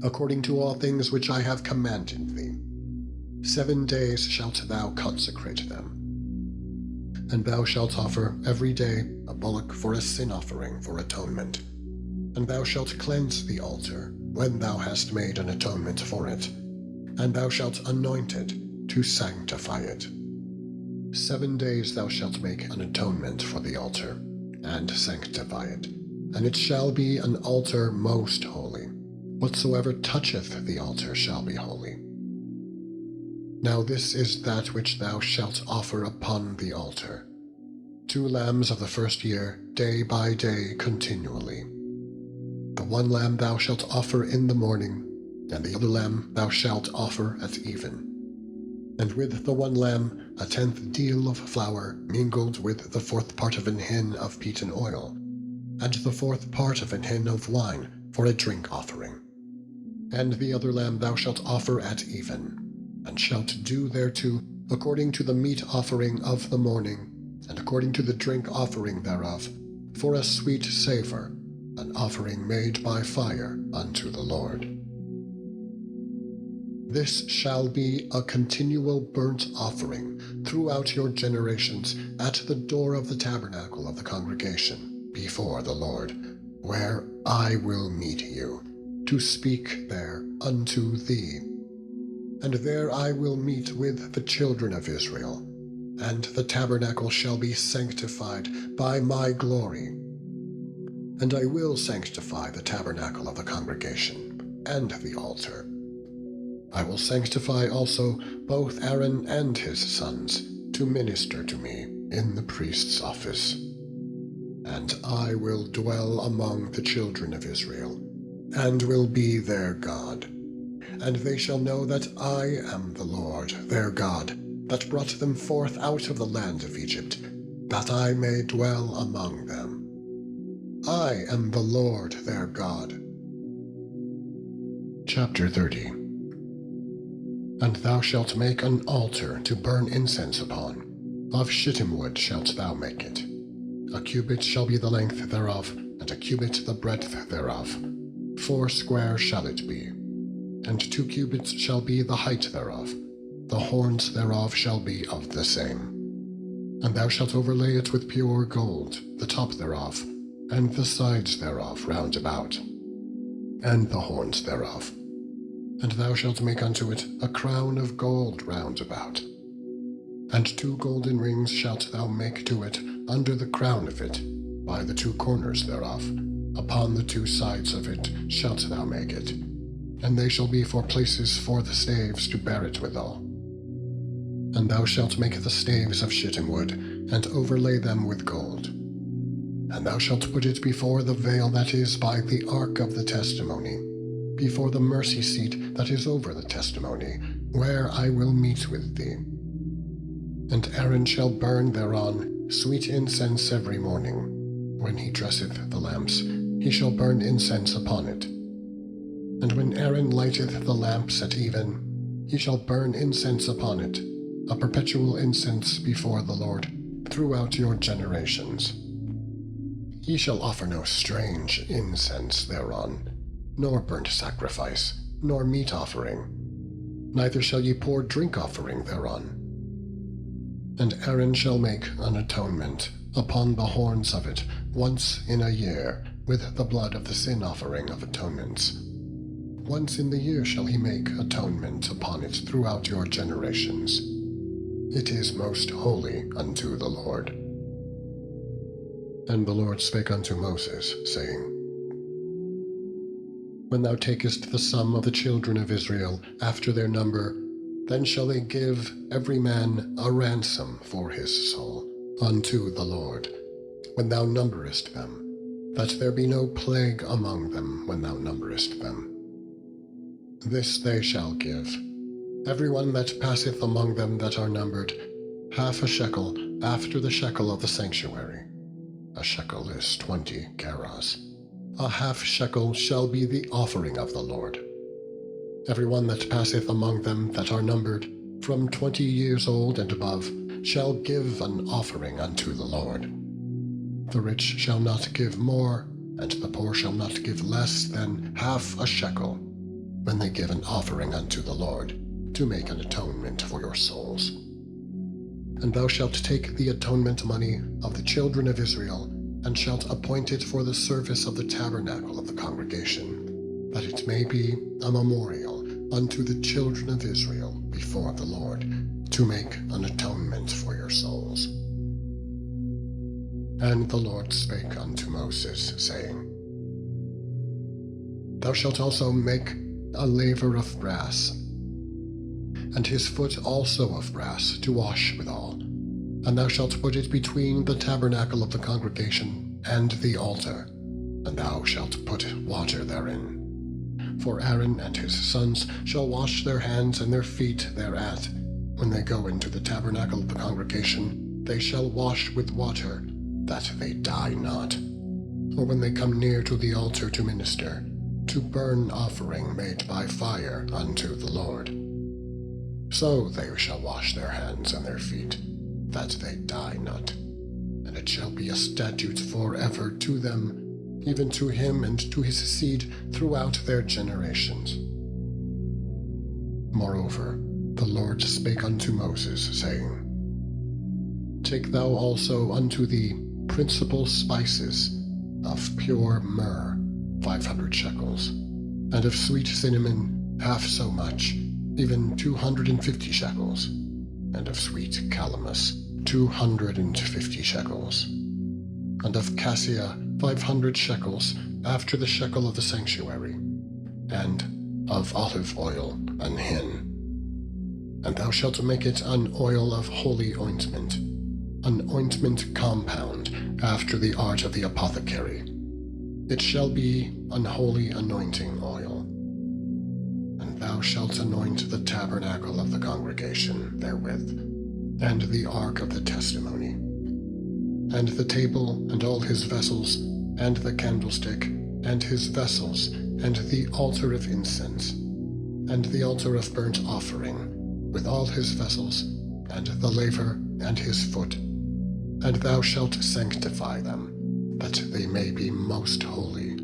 according to all things which I have commanded thee. 7 days shalt thou consecrate them. And thou shalt offer every day a bullock for a sin offering for atonement. And thou shalt cleanse the altar, when thou hast made an atonement for it, and thou shalt anoint it to sanctify it. 7 days thou shalt make an atonement for the altar, and sanctify it, and it shall be an altar most holy. Whatsoever toucheth the altar shall be holy. Now this is that which thou shalt offer upon the altar: 2 lambs of the first year, day by day continually. The 1 lamb thou shalt offer in the morning, and the other lamb thou shalt offer at even. And with the 1 lamb 1/10 deal of flour mingled with the 4th part of an hin of beaten oil, and the 4th part of an hin of wine for a drink offering. And the other lamb thou shalt offer at even, and shalt do thereto according to the meat offering of the morning, and according to the drink offering thereof, for a sweet savour, an offering made by fire unto the Lord. This shall be a continual burnt offering throughout your generations at the door of the tabernacle of the congregation before the Lord, where I will meet you, to speak there unto thee. And there I will meet with the children of Israel, and the tabernacle shall be sanctified by my glory. And I will sanctify the tabernacle of the congregation, and the altar. I will sanctify also both Aaron and his sons, to minister to me in the priest's office. And I will dwell among the children of Israel, and will be their God. And they shall know that I am the Lord their God, that brought them forth out of the land of Egypt, that I may dwell among them. I am the Lord their God. Chapter 30. And thou shalt make an altar to burn incense upon. Of shittim wood shalt thou make it. 1 cubit shall be the length thereof, and 1 cubit the breadth thereof. 4 square shall it be. And 2 cubits shall be the height thereof. The horns thereof shall be of the same. And thou shalt overlay it with pure gold, the top thereof, and the sides thereof round about, and the horns thereof. And thou shalt make unto it a crown of gold round about. And 2 golden rings shalt thou make to it under the crown of it, by the 2 corners thereof. Upon the 2 sides of it shalt thou make it, and they shall be for places for the staves to bear it withal. And thou shalt make the staves of shittim wood, and overlay them with gold. And thou shalt put it before the veil that is by the ark of the testimony, before the mercy seat that is over the testimony, where I will meet with thee. And Aaron shall burn thereon sweet incense every morning. When he dresseth the lamps, he shall burn incense upon it. And when Aaron lighteth the lamps at even, he shall burn incense upon it, a perpetual incense before the Lord throughout your generations. Ye shall offer no strange incense thereon, nor burnt sacrifice, nor meat offering, neither shall ye pour drink offering thereon. And Aaron shall make an atonement upon the horns of it once in a year with the blood of the sin offering of atonements. Once in the year shall he make atonement upon it throughout your generations. It is most holy unto the Lord. And the Lord spake unto Moses, saying, When thou takest the sum of the children of Israel after their number, Then shall they give every man a ransom for his soul unto the Lord, when thou numberest them, that there be no plague among them when thou numberest them. This they shall give, every one that passeth among them that are numbered, half a shekel after the shekel of the sanctuary. A shekel is 20 gerahs. A half shekel shall be the offering of the Lord. Every one that passeth among them that are numbered, from 20 years old and above, shall give an offering unto the Lord. The rich shall not give more, and the poor shall not give less than half a shekel, when they give an offering unto the Lord, to make an atonement for your souls. And thou shalt take the atonement money of the children of Israel, and shalt appoint it for the service of the tabernacle of the congregation, that it may be a memorial unto the children of Israel before the Lord, to make an atonement for your souls. And the Lord spake unto Moses, saying, Thou shalt also make a laver of brass, and his foot also of brass, to wash withal. And thou shalt put it between the tabernacle of the congregation and the altar, and thou shalt put water therein. For Aaron and his sons shall wash their hands and their feet thereat. When they go into the tabernacle of the congregation, they shall wash with water, that they die not. Or when they come near to the altar to minister, to burn offering made by fire unto the Lord. So they shall wash their hands and their feet, that they die not. And it shall be a statute forever to them, even to him and to his seed throughout their generations. Moreover, the Lord spake unto Moses, saying, Take thou also unto thee principal spices of pure myrrh, 500 shekels, and of sweet cinnamon half so much, even 250 shekels, and of sweet calamus 250 shekels, and of cassia 500 shekels after the shekel of the sanctuary, and of olive oil an hin. And thou shalt make it an oil of holy ointment, an ointment compound after the art of the apothecary. It shall be an holy anointing oil. And thou shalt anoint the tabernacle of the congregation therewith, and the ark of the testimony, and the table and all his vessels, and the candlestick and his vessels, and the altar of incense, and the altar of burnt offering, with all his vessels, and the laver and his foot. And thou shalt sanctify them, that they may be most holy.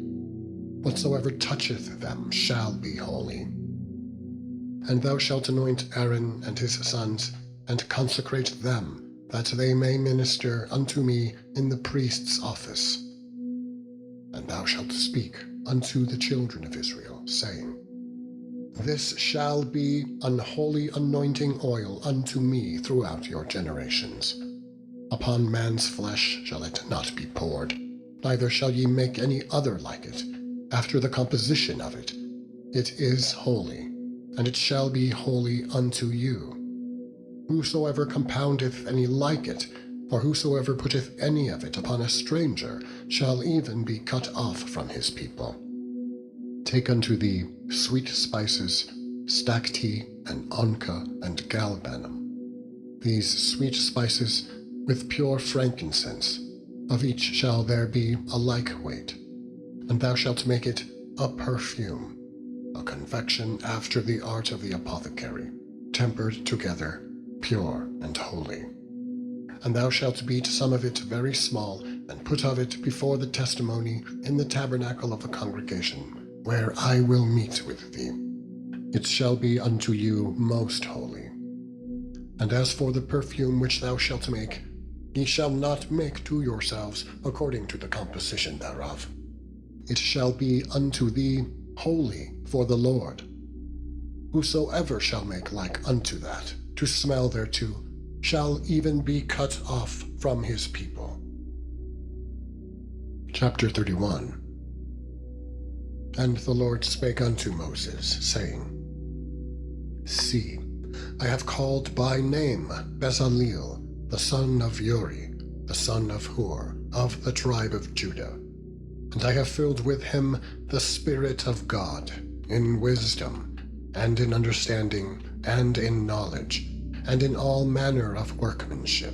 Whatsoever toucheth them shall be holy. And thou shalt anoint Aaron and his sons, and consecrate them, that they may minister unto me in the priest's office. And thou shalt speak unto the children of Israel, saying, This shall be an holy anointing oil unto me throughout your generations. Upon man's flesh shall it not be poured, neither shall ye make any other like it, after the composition of it. It is holy, and it shall be holy unto you. Whosoever compoundeth any like it, or whosoever putteth any of it upon a stranger, shall even be cut off from his people. Take unto thee sweet spices, stacte, and onca, and galbanum. These sweet spices with pure frankincense, of each shall there be a like weight. And thou shalt make it a perfume, a confection after the art of the apothecary, tempered together, pure and holy. And thou shalt beat some of it very small, and put of it before the testimony in the tabernacle of the congregation, where I will meet with thee. It shall be unto you most holy. And as for the perfume which thou shalt make, ye shall not make to yourselves according to the composition thereof. It shall be unto thee holy for the Lord. Whosoever shall make like unto that, to smell thereto, shall even be cut off from his people. Chapter 31. And the Lord spake unto Moses, saying, See, I have called by name Bezaleel, the son of Uri, the son of Hur, of the tribe of Judah. And I have filled with him the Spirit of God, in wisdom, and in understanding, and in knowledge, and in all manner of workmanship,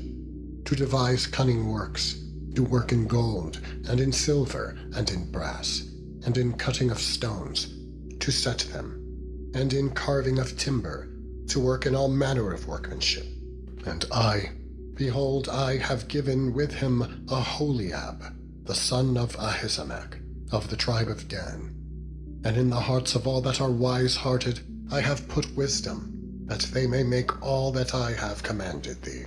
to devise cunning works, to work in gold, and in silver, and in brass, and in cutting of stones, to set them, and in carving of timber, to work in all manner of workmanship. And I, behold, I have given with him Aholiab, the son of Ahisamach, of the tribe of Dan. And in the hearts of all that are wise-hearted I have put wisdom, that they may make all that I have commanded thee.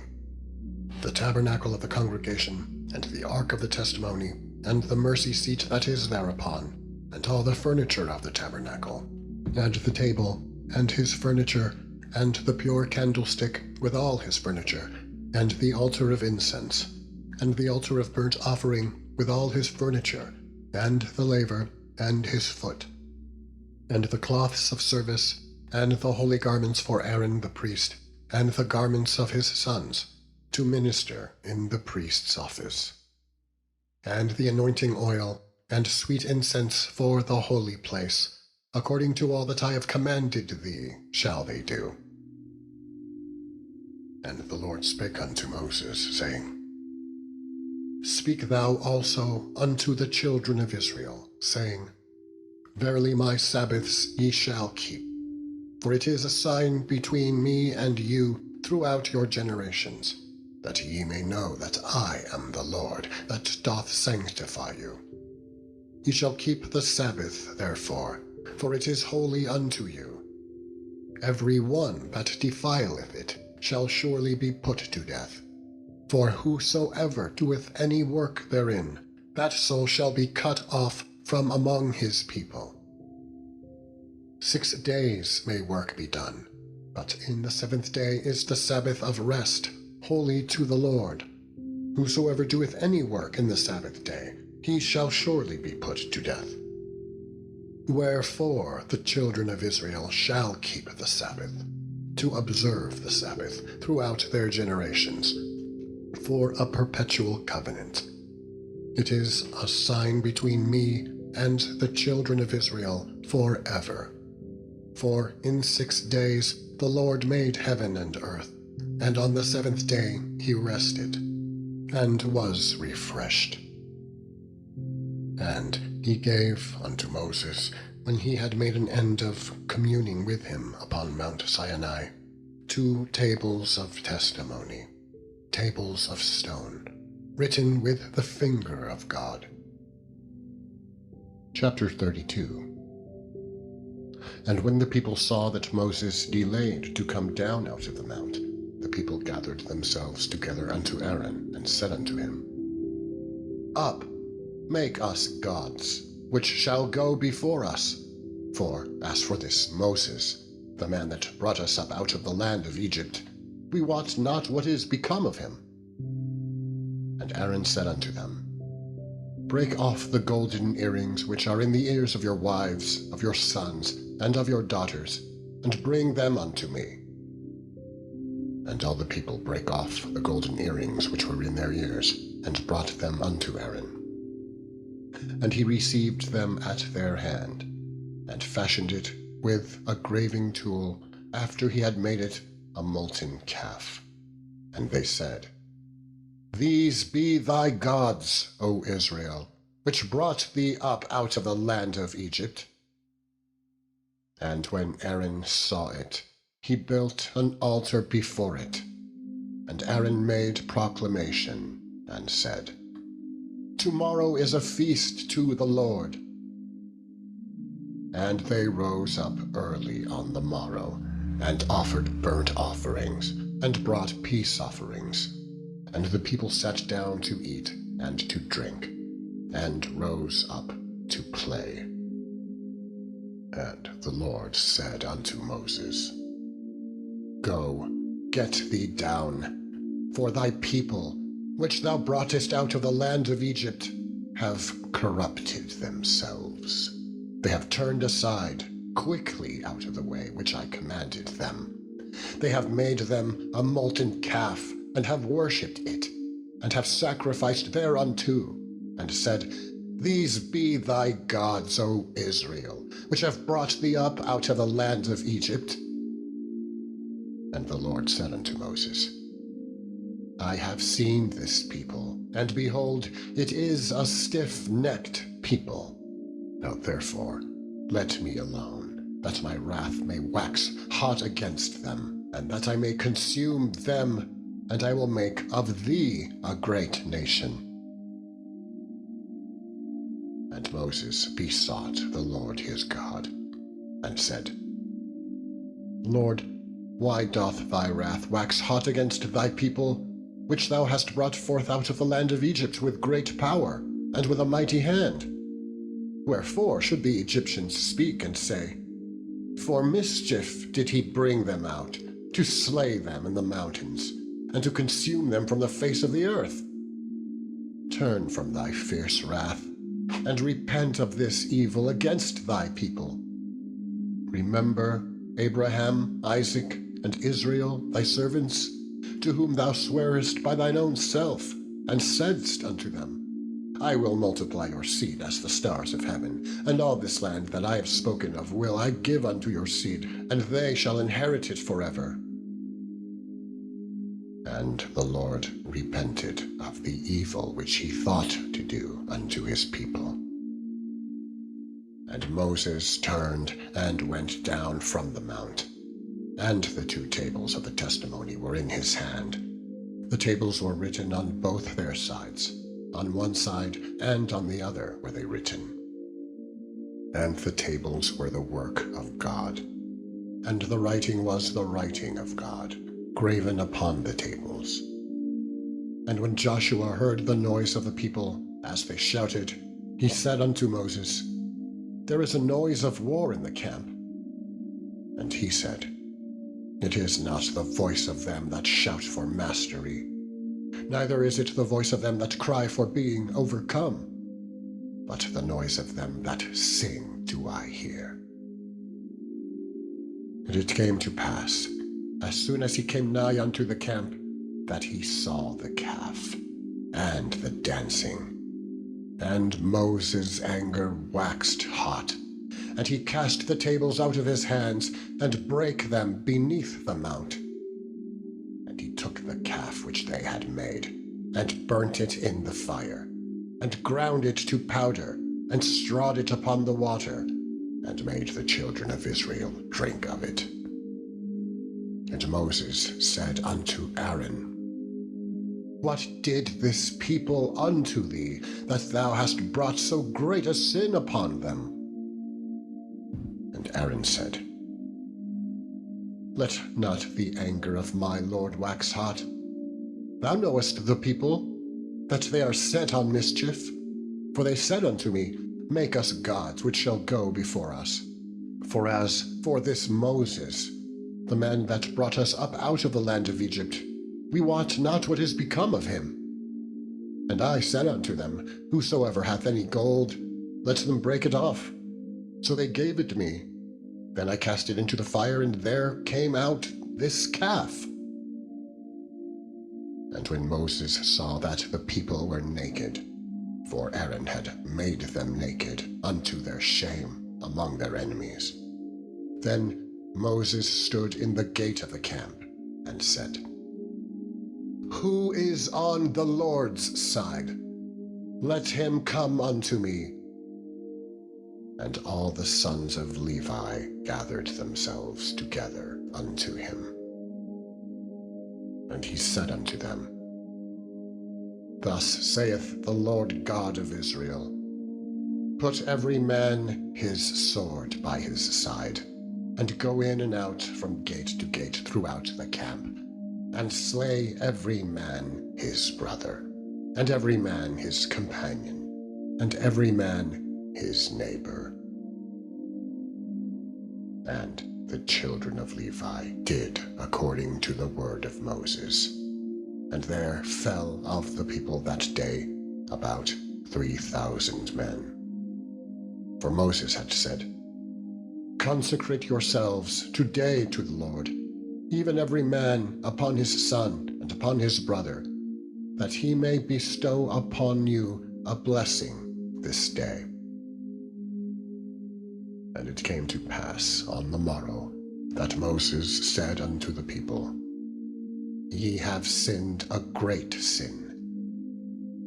The tabernacle of the congregation, and the ark of the testimony, and the mercy seat that is thereupon, and all the furniture of the tabernacle, and the table, and his furniture, and the pure candlestick with all his furniture, and the altar of incense, and the altar of burnt offering with all his furniture, and the laver, and his foot, and the cloths of service, and the holy garments for Aaron the priest, and the garments of his sons, to minister in the priest's office, and the anointing oil, and sweet incense for the holy place, according to all that I have commanded thee shall they do. And the Lord spake unto Moses, saying, Speak thou also unto the children of Israel, saying, Verily my Sabbaths ye shall keep, for it is a sign between me and you throughout your generations, that ye may know that I am the Lord, that doth sanctify you. Ye shall keep the Sabbath, therefore, for it is holy unto you. Every one that defileth it shall surely be put to death. For whosoever doeth any work therein, that soul shall be cut off from among his people. 6 days may work be done, but in the 7th day is the Sabbath of rest, holy to the Lord. Whosoever doeth any work in the Sabbath day, he shall surely be put to death. Wherefore the children of Israel shall keep the Sabbath, to observe the Sabbath throughout their generations, for a perpetual covenant. It is a sign between me and the children of Israel forever. For in 6 days the Lord made heaven and earth, and on the 7th day he rested, and was refreshed. And he gave unto Moses, when he had made an end of communing with him upon Mount Sinai, 2 tables of testimony, tables of stone, written with the finger of God. Chapter 32. And when the people saw that Moses delayed to come down out of the mount, the people gathered themselves together unto Aaron, and said unto him, Up, make us gods, which shall go before us. For as for this Moses, the man that brought us up out of the land of Egypt, we wot not what is become of him. And Aaron said unto them, Break off the golden earrings which are in the ears of your wives, of your sons, and of your daughters, and bring them unto me. And all the people brake off the golden earrings which were in their ears, and brought them unto Aaron. And he received them at their hand, and fashioned it with a graving tool, after he had made it a molten calf. And they said, These be thy gods, O Israel, which brought thee up out of the land of Egypt. And when Aaron saw it, he built an altar before it. And Aaron made proclamation, and said, Tomorrow is a feast to the Lord. And they rose up early on the morrow, and offered burnt offerings, and brought peace offerings. And the people sat down to eat and to drink, and rose up to play. And the Lord said unto Moses, Go, get thee down, for thy people, which thou broughtest out of the land of Egypt, have corrupted themselves. They have turned aside quickly out of the way which I commanded them, They have made them a molten calf, and have worshipped it, and have sacrificed thereunto, and said, These be thy gods, O Israel, which have brought thee up out of the land of Egypt. And the Lord said unto Moses, I have seen this people, and behold, it is a stiff-necked people. Now therefore, let me alone, that my wrath may wax hot against them, and that I may consume them, and I will make of thee a great nation. And Moses besought the Lord his God, and said, Lord, why doth thy wrath wax hot against thy people, which thou hast brought forth out of the land of Egypt with great power, and with a mighty hand? Wherefore should the Egyptians speak and say, For mischief did he bring them out, to slay them in the mountains, and to consume them from the face of the earth? Turn from thy fierce wrath, and repent of this evil against thy people. Remember Abraham, Isaac, and Israel, thy servants, to whom thou swarest by thine own self, and saidst unto them, I will multiply your seed as the stars of heaven, and all this land that I have spoken of will I give unto your seed, and they shall inherit it forever. And the Lord repented of the evil which he thought to do unto his people. And Moses turned and went down from the mount, and the 2 tables of the testimony were in his hand. The tables were written on both their sides. On one side and on the other were they written. And the tables were the work of God, and the writing was the writing of God, graven upon the tables. And when Joshua heard the noise of the people, as they shouted, he said unto Moses, There is a noise of war in the camp. And he said, It is not the voice of them that shout for mastery, neither is it the voice of them that cry for being overcome, but the noise of them that sing do I hear. And it came to pass, as soon as he came nigh unto the camp, that he saw the calf, and the dancing. And Moses' anger waxed hot, and he cast the tables out of his hands, and brake them beneath the mount. And he took the calf which they had made, and burnt it in the fire, and ground it to powder, and strawed it upon the water, and made the children of Israel drink of it. And Moses said unto Aaron, What did this people unto thee, that thou hast brought so great a sin upon them? And Aaron said, Let not the anger of my Lord wax hot. Thou knowest the people, that they are set on mischief. For they said unto me, Make us gods which shall go before us. For as for this Moses, the man that brought us up out of the land of Egypt, we wot not what is become of him. And I said unto them, Whosoever hath any gold, let them break it off. So they gave it me. Then I cast it into the fire, and there came out this calf. And when Moses saw that the people were naked, for Aaron had made them naked unto their shame among their enemies, then Moses stood in the gate of the camp, and said, Who is on the Lord's side? Let him come unto me. And all the sons of Levi gathered themselves together unto him. And he said unto them, Thus saith the Lord God of Israel, Put every man his sword by his side, and go in and out from gate to gate throughout the camp, and slay every man his brother, and every man his companion, and every man his neighbor. And the children of Levi did according to the word of Moses. And there fell of the people that day about 3,000 men. For Moses had said, Consecrate yourselves today to the Lord, even every man upon his son and upon his brother, that he may bestow upon you a blessing this day. And it came to pass on the morrow that Moses said unto the people, Ye have sinned a great sin.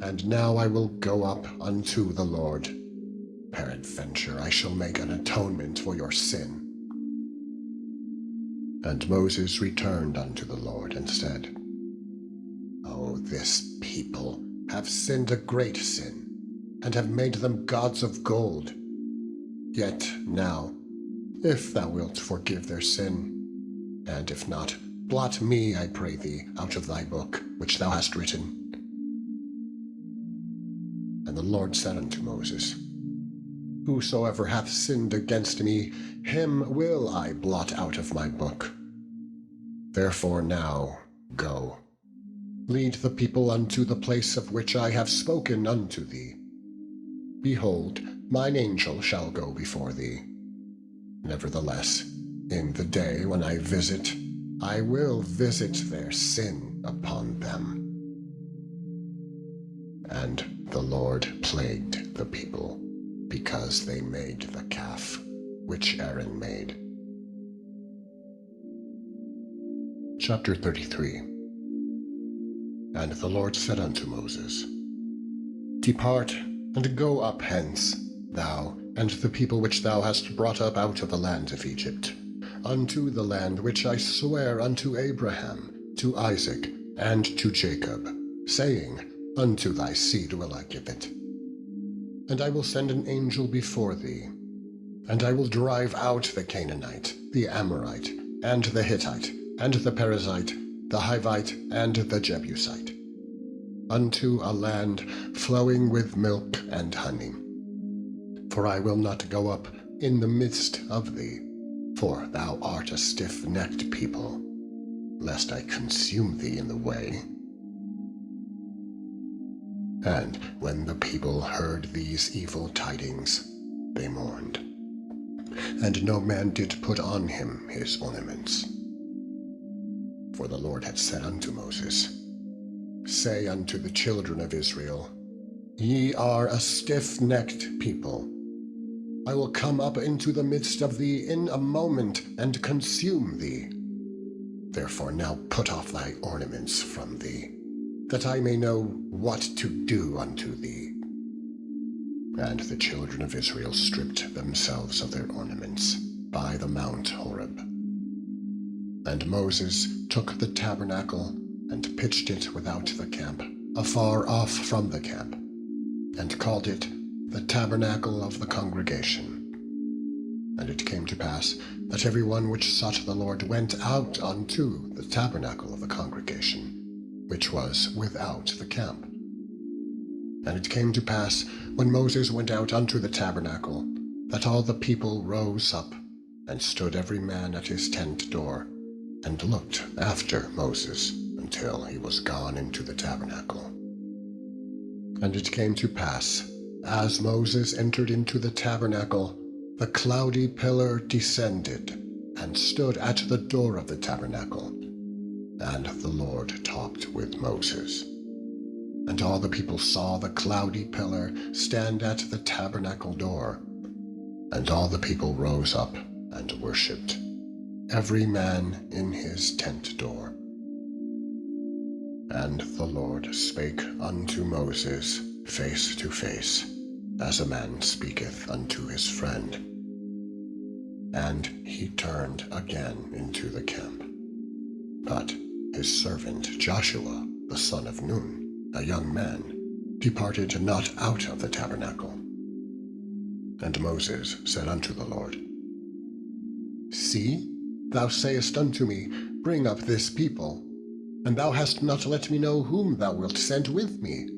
And now I will go up unto the Lord. Peradventure I shall make an atonement for your sin. And Moses returned unto the Lord and said, O this people have sinned a great sin, and have made them gods of gold. Yet now, if thou wilt forgive their sin, and if not, blot me, I pray thee, out of thy book which thou hast written. And the Lord said unto Moses, Whosoever hath sinned against me, him will I blot out of my book. Therefore now go, lead the people unto the place of which I have spoken unto thee. Behold, mine angel shall go before thee. Nevertheless, in the day when I visit, I will visit their sin upon them. And the Lord plagued the people, because they made the calf which Aaron made. Chapter 33. And the Lord said unto Moses, Depart, and go up hence, thou and the people which thou hast brought up out of the land of Egypt, unto the land which I swear unto Abraham, to Isaac, and to Jacob, saying, Unto thy seed will I give it. And I will send an angel before thee, and I will drive out the Canaanite, the Amorite, and the Hittite, and the Perizzite, the Hivite, and the Jebusite, unto a land flowing with milk and honey. For I will not go up in the midst of thee, for thou art a stiff-necked people, lest I consume thee in the way. And when the people heard these evil tidings, they mourned, and no man did put on him his ornaments. For the Lord had said unto Moses, Say unto the children of Israel, Ye are a stiff-necked people. I will come up into the midst of thee in a moment, and consume thee. Therefore now put off thy ornaments from thee, that I may know what to do unto thee. And the children of Israel stripped themselves of their ornaments by the Mount Horeb. And Moses took the tabernacle and pitched it without the camp, afar off from the camp, and called it the Tabernacle of the Congregation. And it came to pass that every one which sought the Lord went out unto the Tabernacle of the Congregation, which was without the camp. And it came to pass, when Moses went out unto the tabernacle, that all the people rose up, and stood every man at his tent door, and looked after Moses until he was gone into the tabernacle. And it came to pass, as Moses entered into the tabernacle, the cloudy pillar descended, and stood at the door of the tabernacle. And the Lord talked with Moses. And all the people saw the cloudy pillar stand at the tabernacle door. And all the people rose up and worshipped, every man in his tent door. And the Lord spake unto Moses face to face, as a man speaketh unto his friend. And he turned again into the camp. But his servant Joshua, the son of Nun, a young man, departed not out of the tabernacle. And Moses said unto the Lord, See, thou sayest unto me, Bring up this people, and thou hast not let me know whom thou wilt send with me.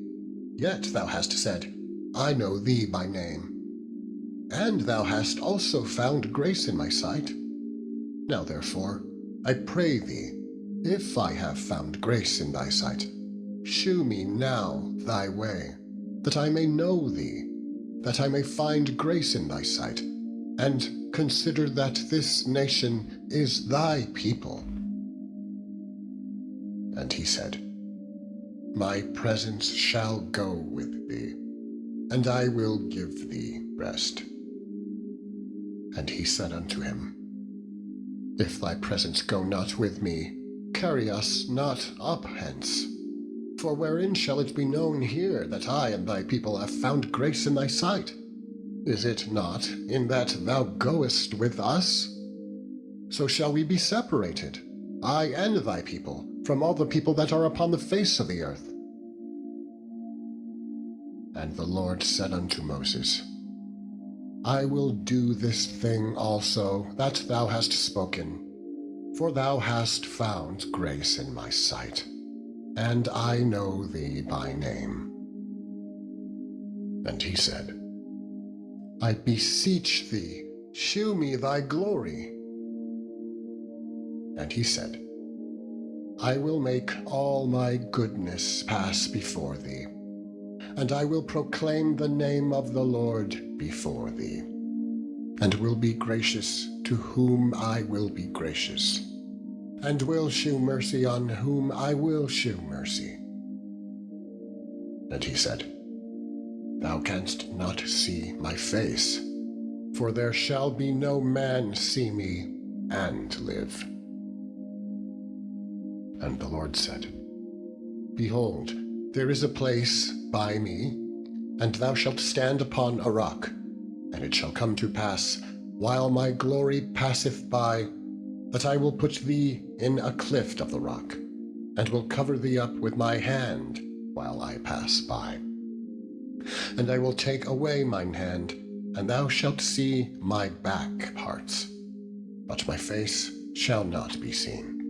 Yet thou hast said, I know thee by name. And thou hast also found grace in my sight. Now therefore, I pray thee, if I have found grace in thy sight, shew me now thy way, that I may know thee, that I may find grace in thy sight, and consider that this nation is thy people. And he said, My presence shall go with thee, and I will give thee rest. And he said unto him, If thy presence go not with me, carry us not up hence. For wherein shall it be known here that I and thy people have found grace in thy sight? Is it not in that thou goest with us? So shall we be separated, I and thy people, from all the people that are upon the face of the earth. And the Lord said unto Moses, I will do this thing also that thou hast spoken, for thou hast found grace in my sight, and I know thee by name. And he said, I beseech thee, shew me thy glory. And he said, I will make all my goodness pass before thee, and I will proclaim the name of the Lord before thee, and will be gracious to whom I will be gracious, and will shew mercy on whom I will shew mercy. And he said, Thou canst not see my face, for there shall be no man see me and live. And the Lord said, Behold, there is a place by me, and thou shalt stand upon a rock, and it shall come to pass, while my glory passeth by, that I will put thee in a cleft of the rock, and will cover thee up with my hand while I pass by. And I will take away mine hand, and thou shalt see my back parts, but my face shall not be seen.